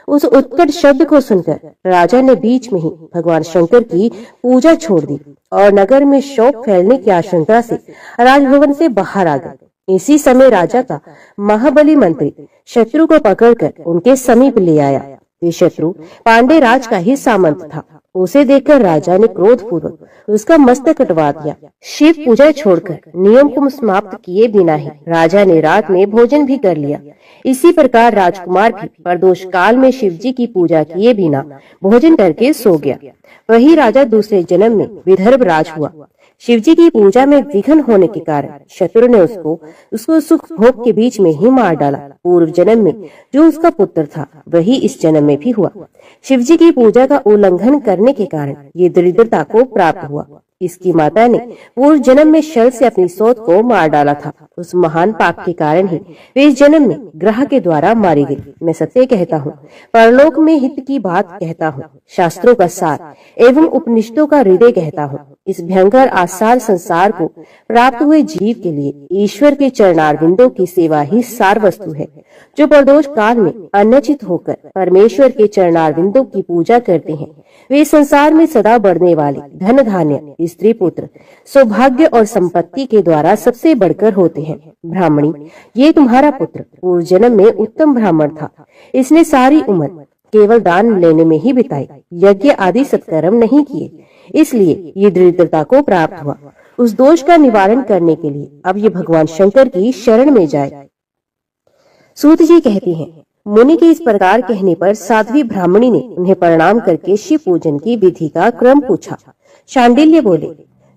उस उत्कट शब्द को सुनकर राजा ने बीच में ही भगवान शंकर की पूजा छोड़ दी और नगर में शोक फैलने की आशंका से राजभवन से बाहर आ गए। इसी समय राजा का महाबली मंत्री शत्रु को पकड़कर उनके समीप ले आया। ये शत्रु पांडे राज का ही सामंत था। उसे देखकर राजा ने क्रोध पूर्वक उसका मस्तक कटवा दिया। शिव पूजा छोड़कर नियम को समाप्त किए बिना ही राजा ने रात में भोजन भी कर लिया। इसी प्रकार राजकुमार भी प्रदोष काल में शिव जी की पूजा किए बिना भोजन करके सो गया। वही राजा दूसरे जन्म में विदर्भ राज हुआ। शिवजी की पूजा में विघ्न होने के कारण शत्रु ने उसको सुख भोग के बीच में ही मार डाला। पूर्व जन्म में जो उसका पुत्र था वही इस जन्म में भी हुआ। शिवजी की पूजा का उल्लंघन करने के कारण ये दरिद्रता को प्राप्त हुआ। इसकी माता ने पूर्व जन्म में शल से अपनी सौत को मार डाला था। उस महान पाप के कारण ही वे इस जन्म में ग्रह के द्वारा मारी गई। मैं सत्य कहता हूँ, परलोक में हित की बात कहता हूँ, शास्त्रों का सार एवं उपनिषदों का हृदय कहता हूँ। इस भयंकर आसार संसार को प्राप्त हुए जीव के लिए ईश्वर के चरणारविंदों की सेवा ही सार वस्तु है। जो प्रदोष काल में अन्नचित होकर परमेश्वर के चरणारविंदों की पूजा करते हैं वे संसार में सदा बढ़ने वाले धन धान्य, स्त्री पुत्र, सौभाग्य और संपत्ति के द्वारा सबसे बढ़कर होते हैं। ब्राह्मणी, ये तुम्हारा पुत्र पूर्व जन्म में उत्तम ब्राह्मण था। इसने सारी उम्र केवल दान लेने में ही बिताई, यज्ञ आदि सत्कर्म नहीं किए, इसलिए ये दरिद्रता को प्राप्त हुआ। उस दोष का निवारण करने के लिए अब ये भगवान शंकर की शरण में जाए। सूत जी कहती हैं, मुनि के इस प्रकार कहने पर साध्वी ब्राह्मणी ने उन्हें प्रणाम करके शिव पूजन की विधि का क्रम पूछा। शांडिल्य बोले,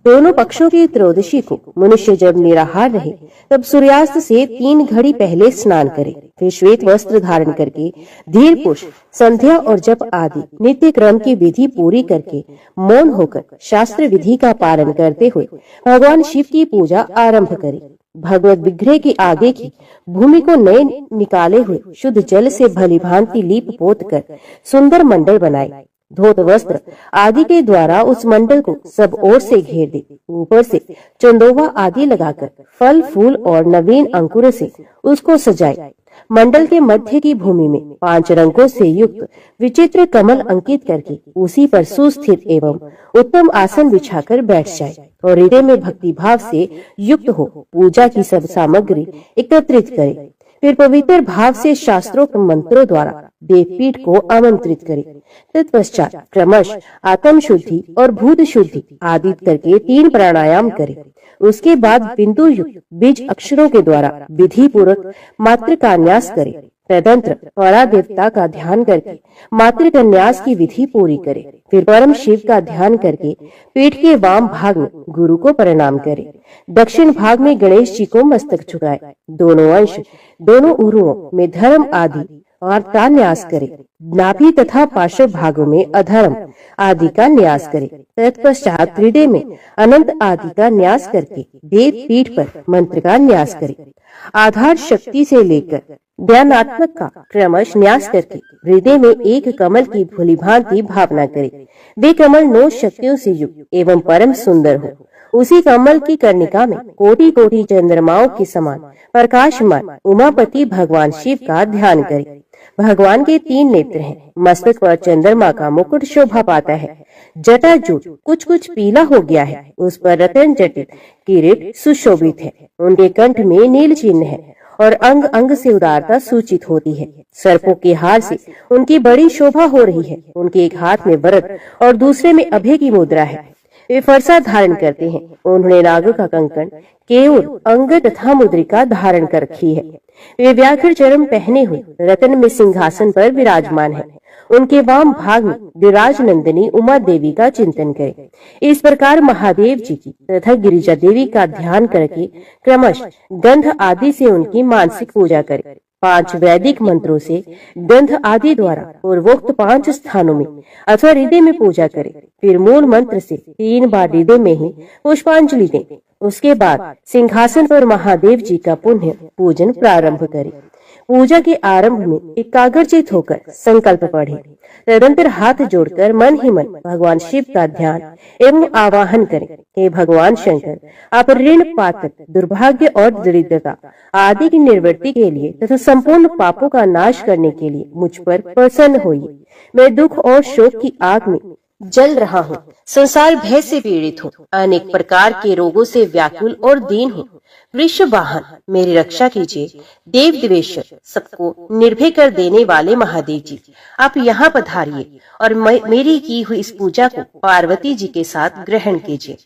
दोनों पक्षों की त्रयोदशी को मनुष्य जब निराहार रहे तब सूर्यास्त से 3 घड़ी पहले स्नान करे, फिर श्वेत वस्त्र धारण करके धीर पुष्प, संध्या और जप आदि नित्य क्रम की विधि पूरी करके मौन होकर शास्त्र विधि का पालन करते हुए भगवान शिव की पूजा आरंभ करे। भगवत विग्रह के आगे की भूमि को नए निकाले हुए शुद्ध जल से भली भांति लीप पोत कर सुंदर मंडल बनाए। धोत वस्त्र आदि के द्वारा उस मंडल को सब ओर से घेर दे। ऊपर से चंदोवा आदि लगाकर फल फूल और नवीन अंकुर से उसको सजाए। मंडल के मध्य की भूमि में 5 रंगों से युक्त विचित्र कमल अंकित करके उसी पर सुस्थित एवं उत्तम आसन बिछाकर बैठ जाए और हृदय में भक्ति भाव से युक्त हो पूजा की सब सामग्री एकत्रित करे। फिर पवित्र भाव से शास्त्रोक्त मंत्रों द्वारा देवपीठ को आमंत्रित करे। तत्पश्चात क्रमश आत्म शुद्धि और भूत शुद्धि आदि करके 3 प्राणायाम करे। उसके बाद बिंदु युक्त बीज अक्षरों के द्वारा विधि पूर्वक मात्र का न्यास करे। तदंतर परा देवता का ध्यान करके मात्र का न्यास की विधि पूरी करे। फिर परम शिव का ध्यान करके पीठ के वाम भाग में गुरु को प्रणाम करे। दक्षिण भाग में गणेश जी को मस्तक झुकाए। दोनों अंश, दोनों उरुओं में धर्म आदि और का न्यास करे। नाभि तथा पार्श्व भागों में अधर्म आदि का न्यास करे। तत्पश्चात हृदय में अनंत आदि का न्यास करके देव पीठ पर मंत्र का न्यास करे। आधार शक्ति से लेकर ज्ञानात्मक का क्रमश न्यास करके हृदय में एक कमल की भली भांति भावना करे। वे कमल 9 शक्तियों से युक्त एवं परम सुंदर हो। उसी कमल की कर्णिका में कोटि कोटि चंद्रमाओं के समान प्रकाशमान उमापति भगवान शिव का ध्यान करे। भगवान के 3 नेत्र हैं। मस्तक पर चंद्रमा का मुकुट शोभा पाता है। जटाजूट कुछ पीला हो गया है। उस पर रतन जटित किरीट सुशोभित है। उनके कंठ में नील चिन्ह है और अंग अंग से उदारता सूचित होती है। सर्पों के हार से उनकी बड़ी शोभा हो रही है। उनके एक हाथ में वरद और दूसरे में अभय की मुद्रा है। वे फरसा धारण करते हैं। उन्होंने नाग का कंकण, केयूर, अंग तथा मुद्रिका धारण कर रखी है। वे व्याघ्र चर्म पहने हुए रत्न में सिंहासन पर विराजमान है। उनके वाम भाग में विराज नंदिनी उमा देवी का चिंतन करें। इस प्रकार महादेव जी की तथा गिरिजा देवी का ध्यान करके क्रमश गंध आदि से उनकी मानसिक पूजा करें। 5 वैदिक मंत्रों से गंध आदि द्वारा पूर्वोक्त 5 स्थानों में अथवा हृदय में पूजा करें। फिर मूल मंत्र से 3 बार हृदय में ही पुष्पांजलि दें। उसके बाद सिंहासन पर महादेव जी का पुण्य पूजन प्रारंभ करें। पूजा के आरंभ में एकाग्रचित होकर संकल्प पढ़े। तदंतर हाथ जोड़कर मन ही मन भगवान शिव का ध्यान एवं आवाहन करें। हे भगवान शंकर, आप ऋण, पातक, दुर्भाग्य और दरिद्रता आदि की निवृत्ति के लिए तथा संपूर्ण पापों का नाश करने के लिए मुझ पर प्रसन्न होइए। मैं दुख और शोक की आग में जल रहा हूँ। संसार भय से पीड़ित हूँ। अनेक प्रकार के रोगों से व्याकुल और दीन हूँ। वृष वाहन, मेरी रक्षा कीजिए। देव देवेश्वर, सबको निर्भय कर देने वाले महादेव जी, आप यहाँ पधारिए और मेरी की हुई इस पूजा को पार्वती जी के साथ ग्रहण कीजिए।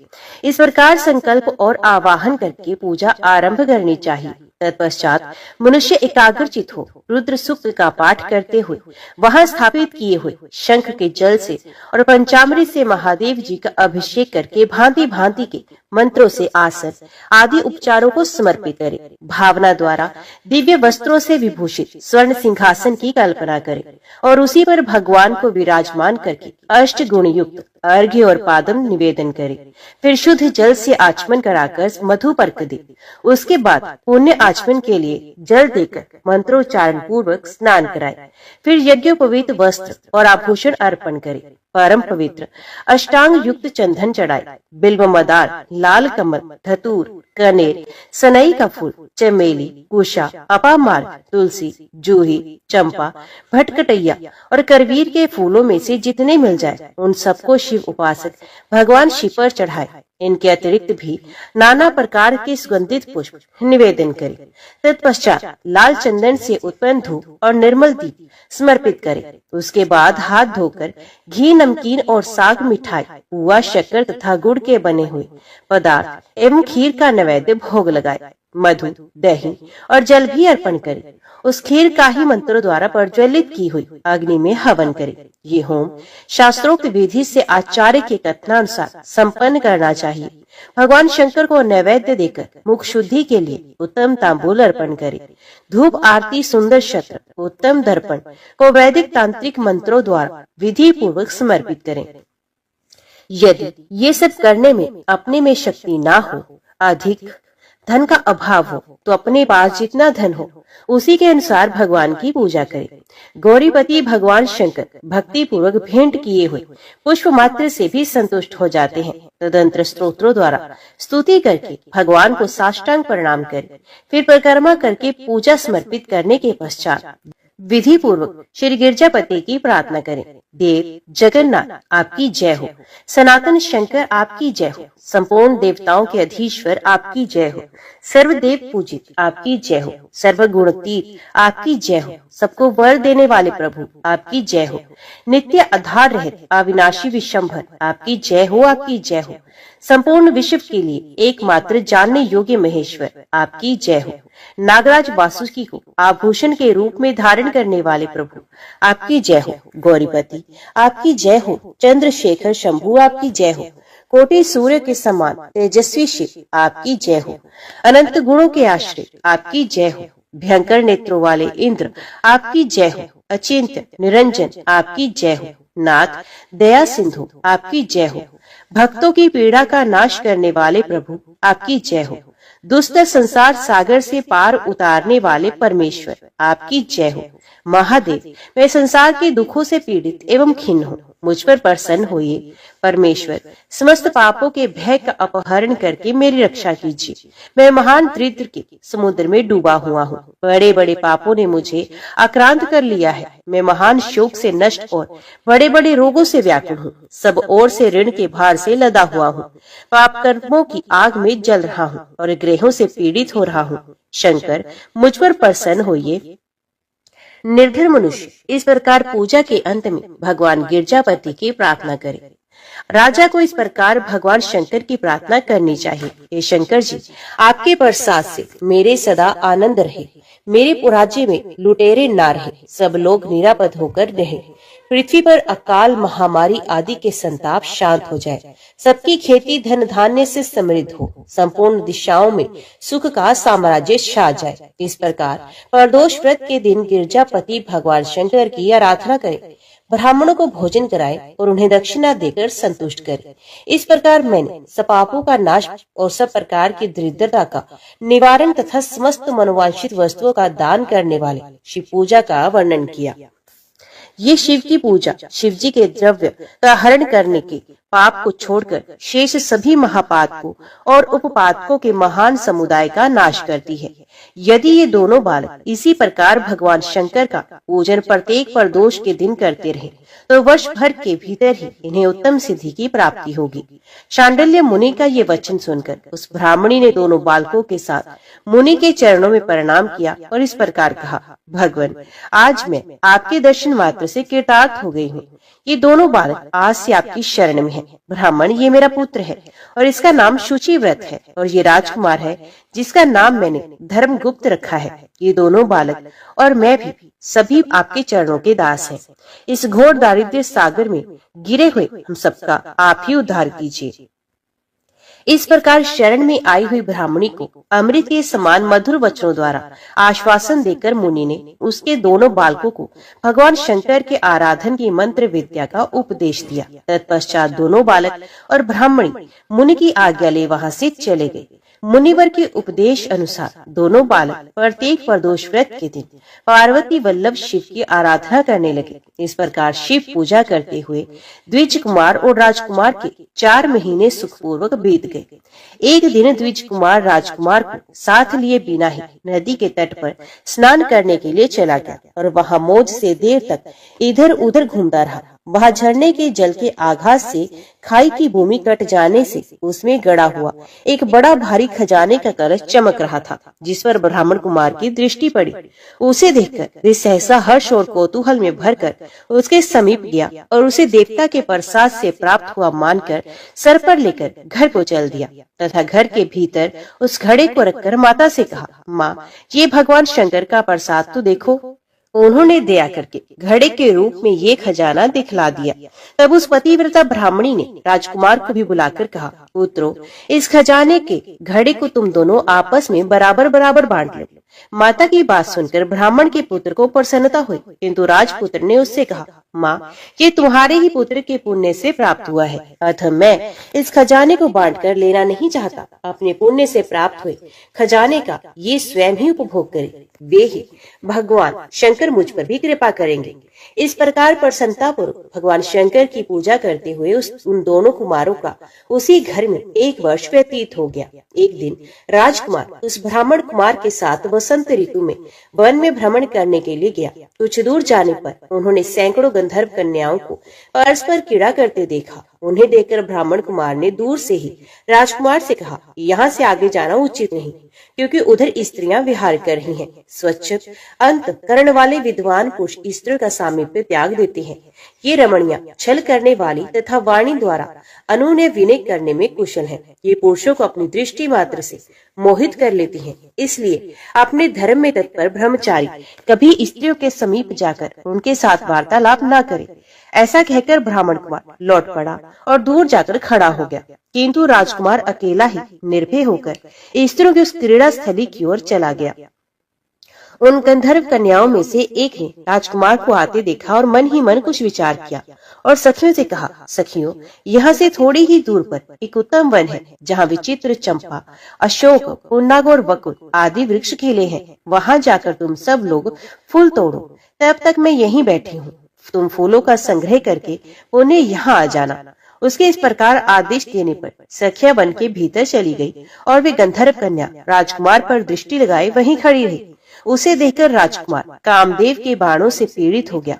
इस प्रकार संकल्प और आवाहन करके पूजा आरंभ करनी चाहिए। तत्पश्चात मनुष्य एकाग्रचित हो रुद्र सूक्त का पाठ करते हुए वहां स्थापित किए हुए शंख के जल से और पंचामृत से महादेव जी का अभिषेक करके भांति भांति के मंत्रों से आसन आदि उपचारों को समर्पित करे। भावना द्वारा दिव्य वस्त्रों से विभूषित स्वर्ण सिंहासन की कल्पना करे और उसी पर भगवान को विराजमान करके अष्ट गुण युक्त अर्घ्य और पादम निवेदन करे। फिर शुद्ध जल से आचमन कराकर मधु पर्क दे। उसके बाद पुण्य आचमन के लिए जल देकर मंत्रोच्चारण पूर्वक स्नान कराए। फिर यज्ञोपवीत वस्त्र और आभूषण अर्पण करे। परम पवित्र अष्टांग युक्त चंदन चढ़ाए। बिल्व मदार, लाल कमल, धतूर, कनेर, सनई का फूल, चमेली, कुशा, अपामार, तुलसी, जूही, चंपा, भटकटैया और करवीर के फूलों में से जितने मिल जाए उन सबको शिव उपासक भगवान शिव पर चढ़ाए। इनके अतिरिक्त भी नाना प्रकार के सुगंधित पुष्प निवेदन करे। तत्पश्चात लाल चंदन से उत्पन्न धूप और निर्मल दीप समर्पित करे। उसके बाद हाथ धोकर घी, नमकीन और साग, मिठाई, पुआ, शक्कर तथा गुड़ के बने हुए पदार्थ एवं खीर का नैवेद्य भोग लगाए। मधु, दही और जल भी अर्पण करे। उस खीर का ही मंत्रों द्वारा प्रज्वलित की हुई अग्नि में हवन करे। ये होम शास्त्रोक्त विधि से आचार्य के कथनानुसार संपन्न करना चाहिए। भगवान शंकर को नैवेद्य देकर मुख शुद्धि के लिए उत्तम तांबूल अर्पण करे। धूप आरती, सुंदर शस्त्र, उत्तम दर्पण को वैदिक तांत्रिक मंत्रों द्वारा विधि पूर्वक समर्पित करें। यदि ये सब करने में अपने में शक्ति ना हो, अधिक धन का अभाव हो, तो अपने पास जितना धन हो उसी के अनुसार भगवान की पूजा करे। गौरीपति भगवान शंकर भक्ति पूर्वक भेंट किए हुए पुष्प मात्र से भी संतुष्ट हो जाते हैं। तदंतर स्तोत्रों द्वारा स्तुति करके भगवान को साष्टांग प्रणाम करे। फिर परिक्रमा करके पूजा समर्पित करने के पश्चात विधि पूर्वक श्री गिरजापति की प्रार्थना करें। देव जगन्नाथ आपकी जय हो, सनातन शंकर आपकी जय हो, संपूर्ण देवताओं के अधीश्वर आपकी जय हो, सर्वदेव पूजित आपकी जय हो, सर्वगुणतीत आपकी जय हो, सबको वर देने वाले प्रभु आपकी जय हो, नित्य आधार रहित अविनाशी विशंभर आपकी जय हो, आपकी जय हो, संपूर्ण विश्व के लिए एकमात्र जानने योग्य महेश्वर आपकी जय हो, नागराज वासुकी को आभूषण के रूप में धारण करने वाले प्रभु आपकी जय हो, गौरीपति आपकी जय हो, चंद्रशेखर शंभु आपकी जय हो, कोटि सूर्य के समान तेजस्वी शिव आपकी जय हो, अनंत गुणों के आश्रय आपकी जय हो, भयंकर नेत्रों वाले इंद्र आपकी जय हो, अचिंत्य निरंजन आपकी जय हो, नाथ दया सिंधु आपकी जय हो, भक्तों की पीड़ा का नाश करने वाले प्रभु आपकी जय हो, दुष्ट संसार सागर से पार उतारने वाले परमेश्वर आपकी जय हो, महादेव मैं संसार के दुखों से पीड़ित एवं खिन्न हूँ, मुझ पर प्रसन्न होइए। परमेश्वर समस्त पापों के भय का अपहरण करके मेरी रक्षा कीजिए। मैं महान दरिद्र के समुद्र में डूबा हुआ हूँ। बड़े बड़े पापों ने मुझे आक्रांत कर लिया है। मैं महान शोक से नष्ट और बड़े बड़े रोगों से व्याकुल हूँ। सब ओर से ऋण के भार से लदा हुआ हूँ। पाप कर्मों की आग में जल रहा हूँ और ग्रहों से पीड़ित हो रहा हूँ। शंकर मुझ पर प्रसन्न होइए। निर्धन मनुष्य इस प्रकार पूजा के अंत में भगवान गिरजापति की प्रार्थना करे। राजा को इस प्रकार भगवान शंकर की प्रार्थना करनी चाहिए। हे शंकर जी, आपके प्रसाद से मेरे सदा आनंद रहे, मेरे राज्य में लुटेरे ना रहे, सब लोग निरापद होकर रहे, पृथ्वी पर अकाल महामारी आदि के संताप शांत हो जाए, सबकी खेती धन धान्य से समृद्ध हो, संपूर्ण दिशाओं में सुख का साम्राज्य छा जाए। इस प्रकार प्रदोष व्रत के दिन गिरजापति भगवान शंकर की आराधना करे, ब्राह्मणों को भोजन कराए और उन्हें दक्षिणा देकर संतुष्ट करे। इस प्रकार मैंने सब पापों का नाश और सब प्रकार की दरिद्रता का निवारण तथा समस्त मनोवांछित वस्तुओं का दान करने वाले शिव पूजा का वर्णन किया। ये शिव की पूजा शिव जी के द्रव्य का हरण करने के पाप को छोड़कर शेष सभी महापातकों और उपपातकों के महान समुदाय का नाश करती है। यदि ये दोनों बालक इसी प्रकार भगवान शंकर का पूजन प्रत्येक प्रदोष के दिन करते रहे तो वर्ष भर के भीतर ही इन्हें उत्तम सिद्धि की प्राप्ति होगी। शांडिल्य मुनि का ये वचन सुनकर उस ब्राह्मणी ने दोनों बालकों के साथ मुनि के चरणों में प्रणाम किया और इस प्रकार कहा, भगवान आज मैं आपके दर्शन मात्र से कृतार्थ हो गई हूँ। ये दोनों बालक आज से आपकी शरण में हैं। ब्राह्मण ये मेरा पुत्र है और इसका नाम शुचि व्रत है, और ये राजकुमार है जिसका नाम मैंने धर्मगुप्त रखा है। ये दोनों बालक और मैं भी सभी आपके चरणों के दास हैं। इस घोर दारिद्र्य सागर में गिरे हुए हम सबका आप ही उद्धार कीजिए। इस प्रकार शरण में आई हुई ब्राह्मणी को अमृत के समान मधुर वचनों द्वारा आश्वासन देकर मुनि ने उसके दोनों बालकों को भगवान शंकर के आराधन की मंत्र विद्या का उपदेश दिया। तत्पश्चात दोनों बालक और ब्राह्मणी मुनि की आज्ञा ले वहां से चले गए। मुनिवर के उपदेश अनुसार दोनों बालक प्रत्येक प्रदोष व्रत के दिन पार्वती वल्लभ शिव की आराधना करने लगे। इस प्रकार शिव पूजा करते हुए द्विज कुमार और राजकुमार के 4 महीने सुखपूर्वक बीत गए। एक दिन द्विज कुमार राजकुमार को साथ लिए बिना ही नदी के तट पर स्नान करने के लिए चला गया और वहां मौज से देर तक इधर उधर घूमता रहा। वहां झरने के जल के आघात से खाई की भूमि कट जाने से उसमें गड़ा हुआ एक बड़ा भारी खजाने का कलश चमक रहा था, जिस पर ब्राह्मण कुमार की दृष्टि पड़ी। उसे देखकर वे सहसा हर्ष और कौतूहल में भरकर उसके समीप गया और उसे देवता के प्रसाद से प्राप्त हुआ मानकर सर पर लेकर घर को चल दिया तथा घर के भीतर उस घड़े को रखकर माता से कहा, माँ, ये भगवान शंकर का प्रसाद तो देखो। उन्होंने दया करके घड़े के रूप में ये खजाना दिखला दिया। तब उस पतिव्रता ब्राह्मणी ने राजकुमार को भी बुलाकर कहा, पुत्रो, इस खजाने के घड़े को तुम दोनों आपस में बराबर बराबर बांट लो। माता की बात सुनकर ब्राह्मण के पुत्र को प्रसन्नता हुई, किंतु राजपुत्र ने उससे कहा, माँ, ये तुम्हारे ही पुत्र के पुण्य से प्राप्त हुआ है, अतः मैं इस खजाने को बांटकर लेना नहीं चाहता। अपने पुण्य से प्राप्त हुए खजाने का ये स्वयं ही उपभोग करे, वे ही भगवान शंकर मुझ पर भी कृपा करेंगे। इस प्रकार प्रसन्नता पूर्वक भगवान शंकर की पूजा करते हुए उन दोनों कुमारों का उसी घर में 1 वर्ष व्यतीत हो गया। एक दिन राजकुमार उस ब्राह्मण कुमार के साथ वसंत ऋतु में वन में भ्रमण करने के लिए गया। कुछ दूर जाने पर उन्होंने सैकड़ों गंधर्व कन्याओं को परस्पर क्रीड़ा करते देखा। उन्हें देखकर ब्राह्मण कुमार ने दूर से ही राजकुमार से कहा, यहाँ से आगे जाना उचित नहीं, क्योंकि उधर स्त्रियां विहार कर रही हैं। स्वच्छ अंतःकरण वाले विद्वान पुरुष स्त्रियों का सामीप्य त्याग देते हैं। ये रमणियां छल करने वाली तथा वाणी द्वारा अनुनय विनय करने में कुशल हैं। ये पुरुषों को अपनी दृष्टि मात्र से मोहित कर लेती हैं। इसलिए अपने धर्म में तत्पर ब्रह्मचारी कभी स्त्रियों के समीप जाकर उनके साथ वार्तालाप न करे। ऐसा कहकर ब्राह्मण कुमार लौट पड़ा और दूर जाकर खड़ा हो गया, किंतु राजकुमार अकेला ही निर्भय होकर स्त्रियों की उस क्रीड़ा स्थली की ओर चला गया। उन गंधर्व कन्याओं में से एक ने राजकुमार को आते देखा और मन ही मन कुछ विचार किया और सखियों से कहा, सखियों, यहाँ से थोड़ी ही दूर पर एक उत्तम वन है, जहाँ विचित्र चंपा, अशोक, पुन्नाग और वकुल आदि वृक्ष खिले हैं। वहां जाकर तुम सब लोग फूल तोड़ो, तब तक मैं यहीं बैठी हूँ। तुम फूलों का संग्रह करके उन्हें यहाँ आ जाना। उसके इस प्रकार आदेश देने पर सखिया वन के भीतर चली गई और वे गंधर्व कन्या राजकुमार पर दृष्टि लगाए वहीं खड़ी रही। उसे देखकर राजकुमार कामदेव के बाणों से पीड़ित हो गया।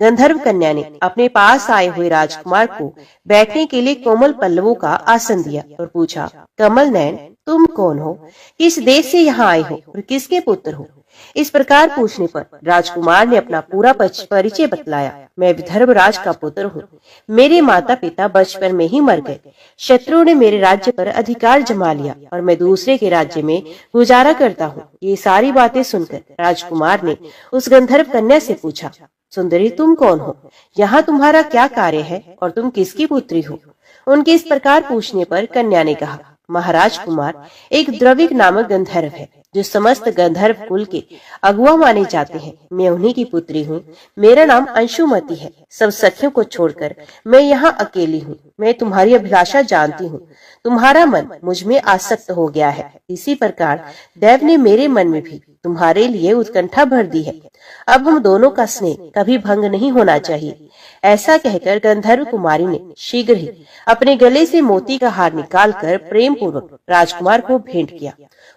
गंधर्व कन्या ने अपने पास आए हुए राजकुमार को बैठने के लिए कोमल पल्लवों का आसन दिया और पूछा, कमल नयन, तुम कौन हो? किस देश से यहाँ आए हो और किसके पुत्र हो? इस प्रकार पूछने पर राजकुमार ने अपना पूरा परिचय बतलाया। मैं विदर्भराज का पुत्र हूँ। मेरे माता पिता बचपन में ही मर गए। शत्रुओं ने मेरे राज्य पर अधिकार जमा लिया और मैं दूसरे के राज्य में गुजारा करता हूँ। ये सारी बातें सुनकर राजकुमार ने उस गंधर्व कन्या से पूछा, सुंदरी, तुम कौन हो? यहाँ तुम्हारा क्या कार्य है और तुम किसकी पुत्री हो? उनके इस प्रकार पूछने पर कन्या ने कहा, महाराज कुमार, एक द्रविक नामक गंधर्व है जो समस्त गंधर्व कुल के अगुआ माने जाते हैं। मैं उन्हीं की पुत्री हूँ। मेरा नाम अंशुमति है। सब सखियों को छोड़कर मैं यहाँ अकेली हूँ। मैं तुम्हारी अभिलाषा जानती हूँ। तुम्हारा मन मुझ में आसक्त हो गया है। इसी प्रकार देव ने मेरे मन में भी तुम्हारे लिए उत्कंठा भर दी है। अब हम दोनों का स्नेह कभी भंग नहीं होना चाहिए। ऐसा कहकर गंधर्व कुमारी ने शीघ्र ही अपने गले से मोती का हार निकालकर प्रेम पूर्वक राजकुमार को भेंट किया।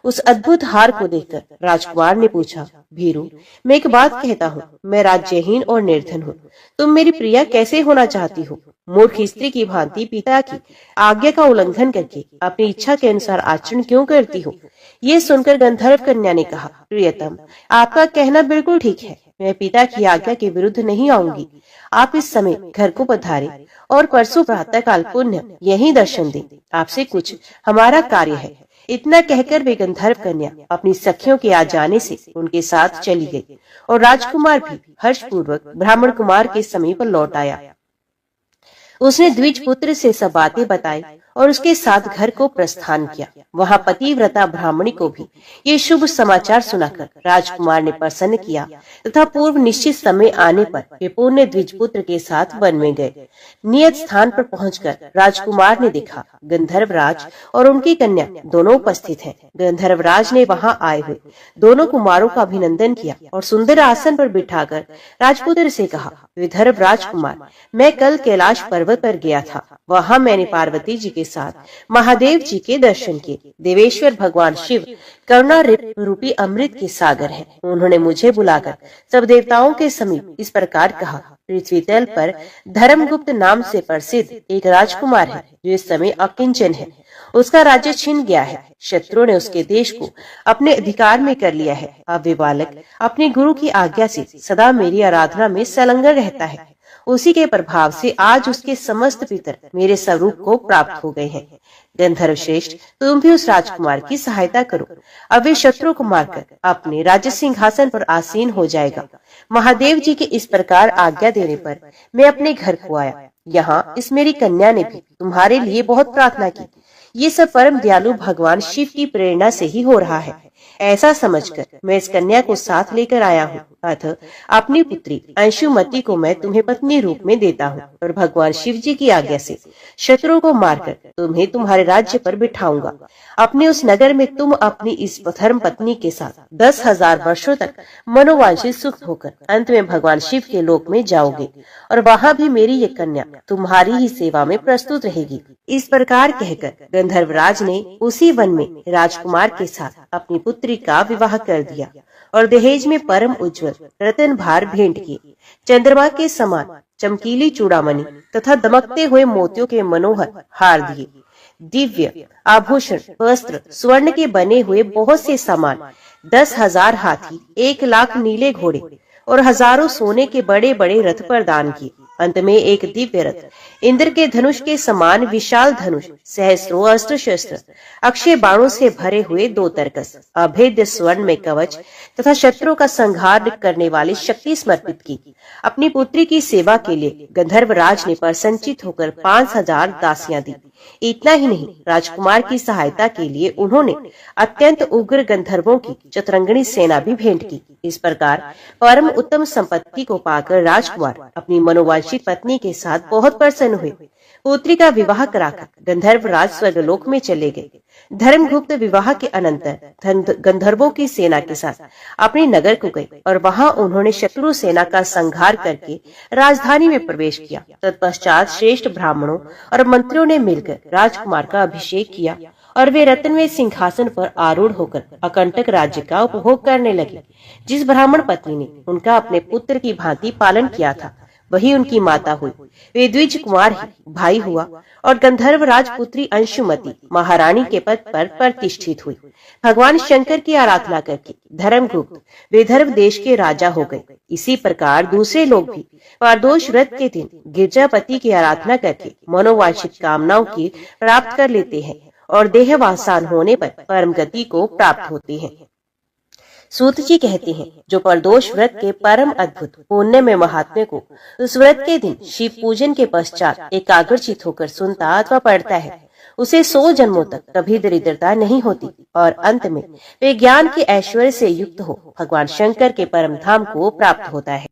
उस अद्भुत हार को देखकर राजकुमार ने पूछा, भीरू, मैं एक बात कहता हूँ, मैं राज्यहीन और निर्धन हूँ। तुम मेरी प्रिया कैसे होना चाहती हो? मूर्ख स्त्री की भांति पिता की आज्ञा का उल्लंघन करके अपनी इच्छा के अनुसार आचरण क्यों करती हो? ये सुनकर गंधर्व कन्या ने कहा, प्रियतम, आपका कहना बिल्कुल ठीक है। मैं पिता की आज्ञा के विरुद्ध नहीं आऊंगी। आप इस समय घर को पधारे और परसों प्रातःकाल पुण्य यही दर्शन दें। आपसे कुछ हमारा कार्य है। इतना कहकर वे गंधर्व कन्या अपनी सखियों के आ जाने से उनके साथ चली गई और राजकुमार भी हर्षपूर्वक ब्राह्मण कुमार के समीप लौट आया। उसने द्विज पुत्र से सब बातें बताई और उसके साथ घर को प्रस्थान किया। वहां पतिव्रता ब्राह्मणी को भी ये शुभ समाचार सुनाकर राजकुमार ने प्रसन्न किया तथा पूर्व निश्चित समय आने पर वे पुण्य द्विजपुत्र के साथ वन में गए। नियत स्थान पर पहुंचकर राजकुमार ने देखा गंधर्व राज और उनकी कन्या दोनों उपस्थित हैं। गंधर्व राज ने वहां आए हुए दोनों कुमारों का अभिनंदन किया और सुंदर आसन पर बिठाकर राजपुत्र से कहा, विदर्भ राजकुमार, मैं कल कैलाश पर्वत पर गया था। वहां मैंने पार्वती जी के साथ महादेव जी के दर्शन किए। देवेश्वर भगवान शिव करुणा रूपी अमृत के सागर हैं। उन्होंने मुझे बुलाकर सब देवताओं के समीप इस प्रकार कहा, पृथ्वी तल पर धर्मगुप्त नाम से प्रसिद्ध एक राजकुमार है जो इस समय अकिंचन है। उसका राज्य छिन गया है। शत्रुओं ने उसके देश को अपने अधिकार में कर लिया है। अब वे बालक अपने गुरु की आज्ञा से सदा मेरी आराधना में संलग्न रहता है। उसी के प्रभाव से आज उसके समस्त पितर मेरे स्वरूप को प्राप्त हो गए हैं। गंधर्व श्रेष्ठ, तुम भी उस राजकुमार की सहायता करो। अब वे शत्रु को मारकर अपने राज्य सिंहासन पर आसीन हो जाएगा। महादेव जी के इस प्रकार आज्ञा देने पर मैं अपने घर को आया। यहाँ इस मेरी कन्या ने भी तुम्हारे लिए बहुत प्रार्थना की। ये सब परम दयालु भगवान शिव की प्रेरणा से ही हो रहा है। ऐसा समझकर मैं इस कन्या को साथ लेकर आया हूँ। अतः अपनी पुत्री अंशुमती को मैं तुम्हें पत्नी रूप में देता हूँ और भगवान शिव जी की आज्ञा से शत्रुओं को मारकर तुम्हें तुम्हारे राज्य पर बिठाऊंगा। अपने उस नगर में तुम अपनी इस धर्म पत्नी के साथ 10,000 वर्षों तक मनोवांछित सुख होकर अंत में भगवान शिव के लोक में जाओगे और वहाँ भी मेरी ये कन्या तुम्हारी ही सेवा में प्रस्तुत रहेगी। इस प्रकार कहकर गंधर्वराज ने उसी वन में राजकुमार के साथ अपनी पुत्री का विवाह कर दिया और दहेज में परम उज्जवल रतन भार भेंट किए। चंद्रमा के समान चमकीली चूड़ामणि तथा दमकते हुए मोतियों के मनोहर हार दिए। दिव्य आभूषण, वस्त्र, स्वर्ण के बने हुए बहुत से सामान, 10,000 हाथी, 1,00,000 नीले घोड़े और हजारों सोने के बड़े बड़े रथ प्रदान किए। अंत में एक दिव्य रथ, इंद्र के धनुष के समान विशाल धनुष, सहस्त्रों अस्त्र शस्त्र, अक्षय बाणों से भरे हुए 2 तरकस, अभेद्य स्वर्ण में कवच तथा शत्रुओं का संहार करने वाली शक्ति समर्पित की। अपनी पुत्री की सेवा के लिए गंधर्वराज ने प्रसन्नचित होकर 5,000 दासियां दी। इतना ही नहीं, राजकुमार की सहायता के लिए उन्होंने अत्यंत उग्र गंधर्वों की चतुरंगणी सेना भी भेंट की। इस प्रकार परम उत्तम संपत्ति को पाकर राजकुमार अपनी मनोवांछित पत्नी के साथ बहुत प्रसन्न हुए। पुत्री का विवाह कराकर गंधर्वराज स्वर्गलोक में चले गए। धर्मगुप्त विवाह के अनंतर गंधर्वों की सेना के साथ अपने नगर को गए और वहां उन्होंने शत्रु सेना का संहार करके राजधानी में प्रवेश किया। तत्पश्चात श्रेष्ठ ब्राह्मणों और मंत्रियों ने मिलकर राजकुमार का अभिषेक किया और वे रत्नमय सिंहासन पर आरूढ़ होकर अकंटक राज्य का उपभोग करने लगे। जिस ब्राह्मण पत्नी ने उनका अपने पुत्र की भांति पालन किया था वही उनकी माता हुई। वे द्विज कुमार ही भाई हुआ और गंधर्व राजपुत्री अंशुमती महारानी के पद पर प्रतिष्ठित हुई। भगवान शंकर की आराधना करके धर्मगुप्त विदर्भ देश के राजा हो गए। इसी प्रकार दूसरे लोग भी पारदोष व्रत के दिन गिरजापति की आराधना करके मनोवांछित कामनाओं की प्राप्त कर लेते हैं और देहवासान होने पर परम गति को प्राप्त होते हैं। सूत जी कहते हैं, जो परदोष व्रत के परम अद्भुत पुण्य में महात्म्य को उस व्रत के दिन शिव पूजन के पश्चात एकाग्रचित होकर सुनता अथवा पढ़ता है, उसे 100 जन्मों तक कभी दरिद्रता नहीं होती और अंत में वे ज्ञान के ऐश्वर्य से युक्त हो भगवान शंकर के परम धाम को प्राप्त होता है।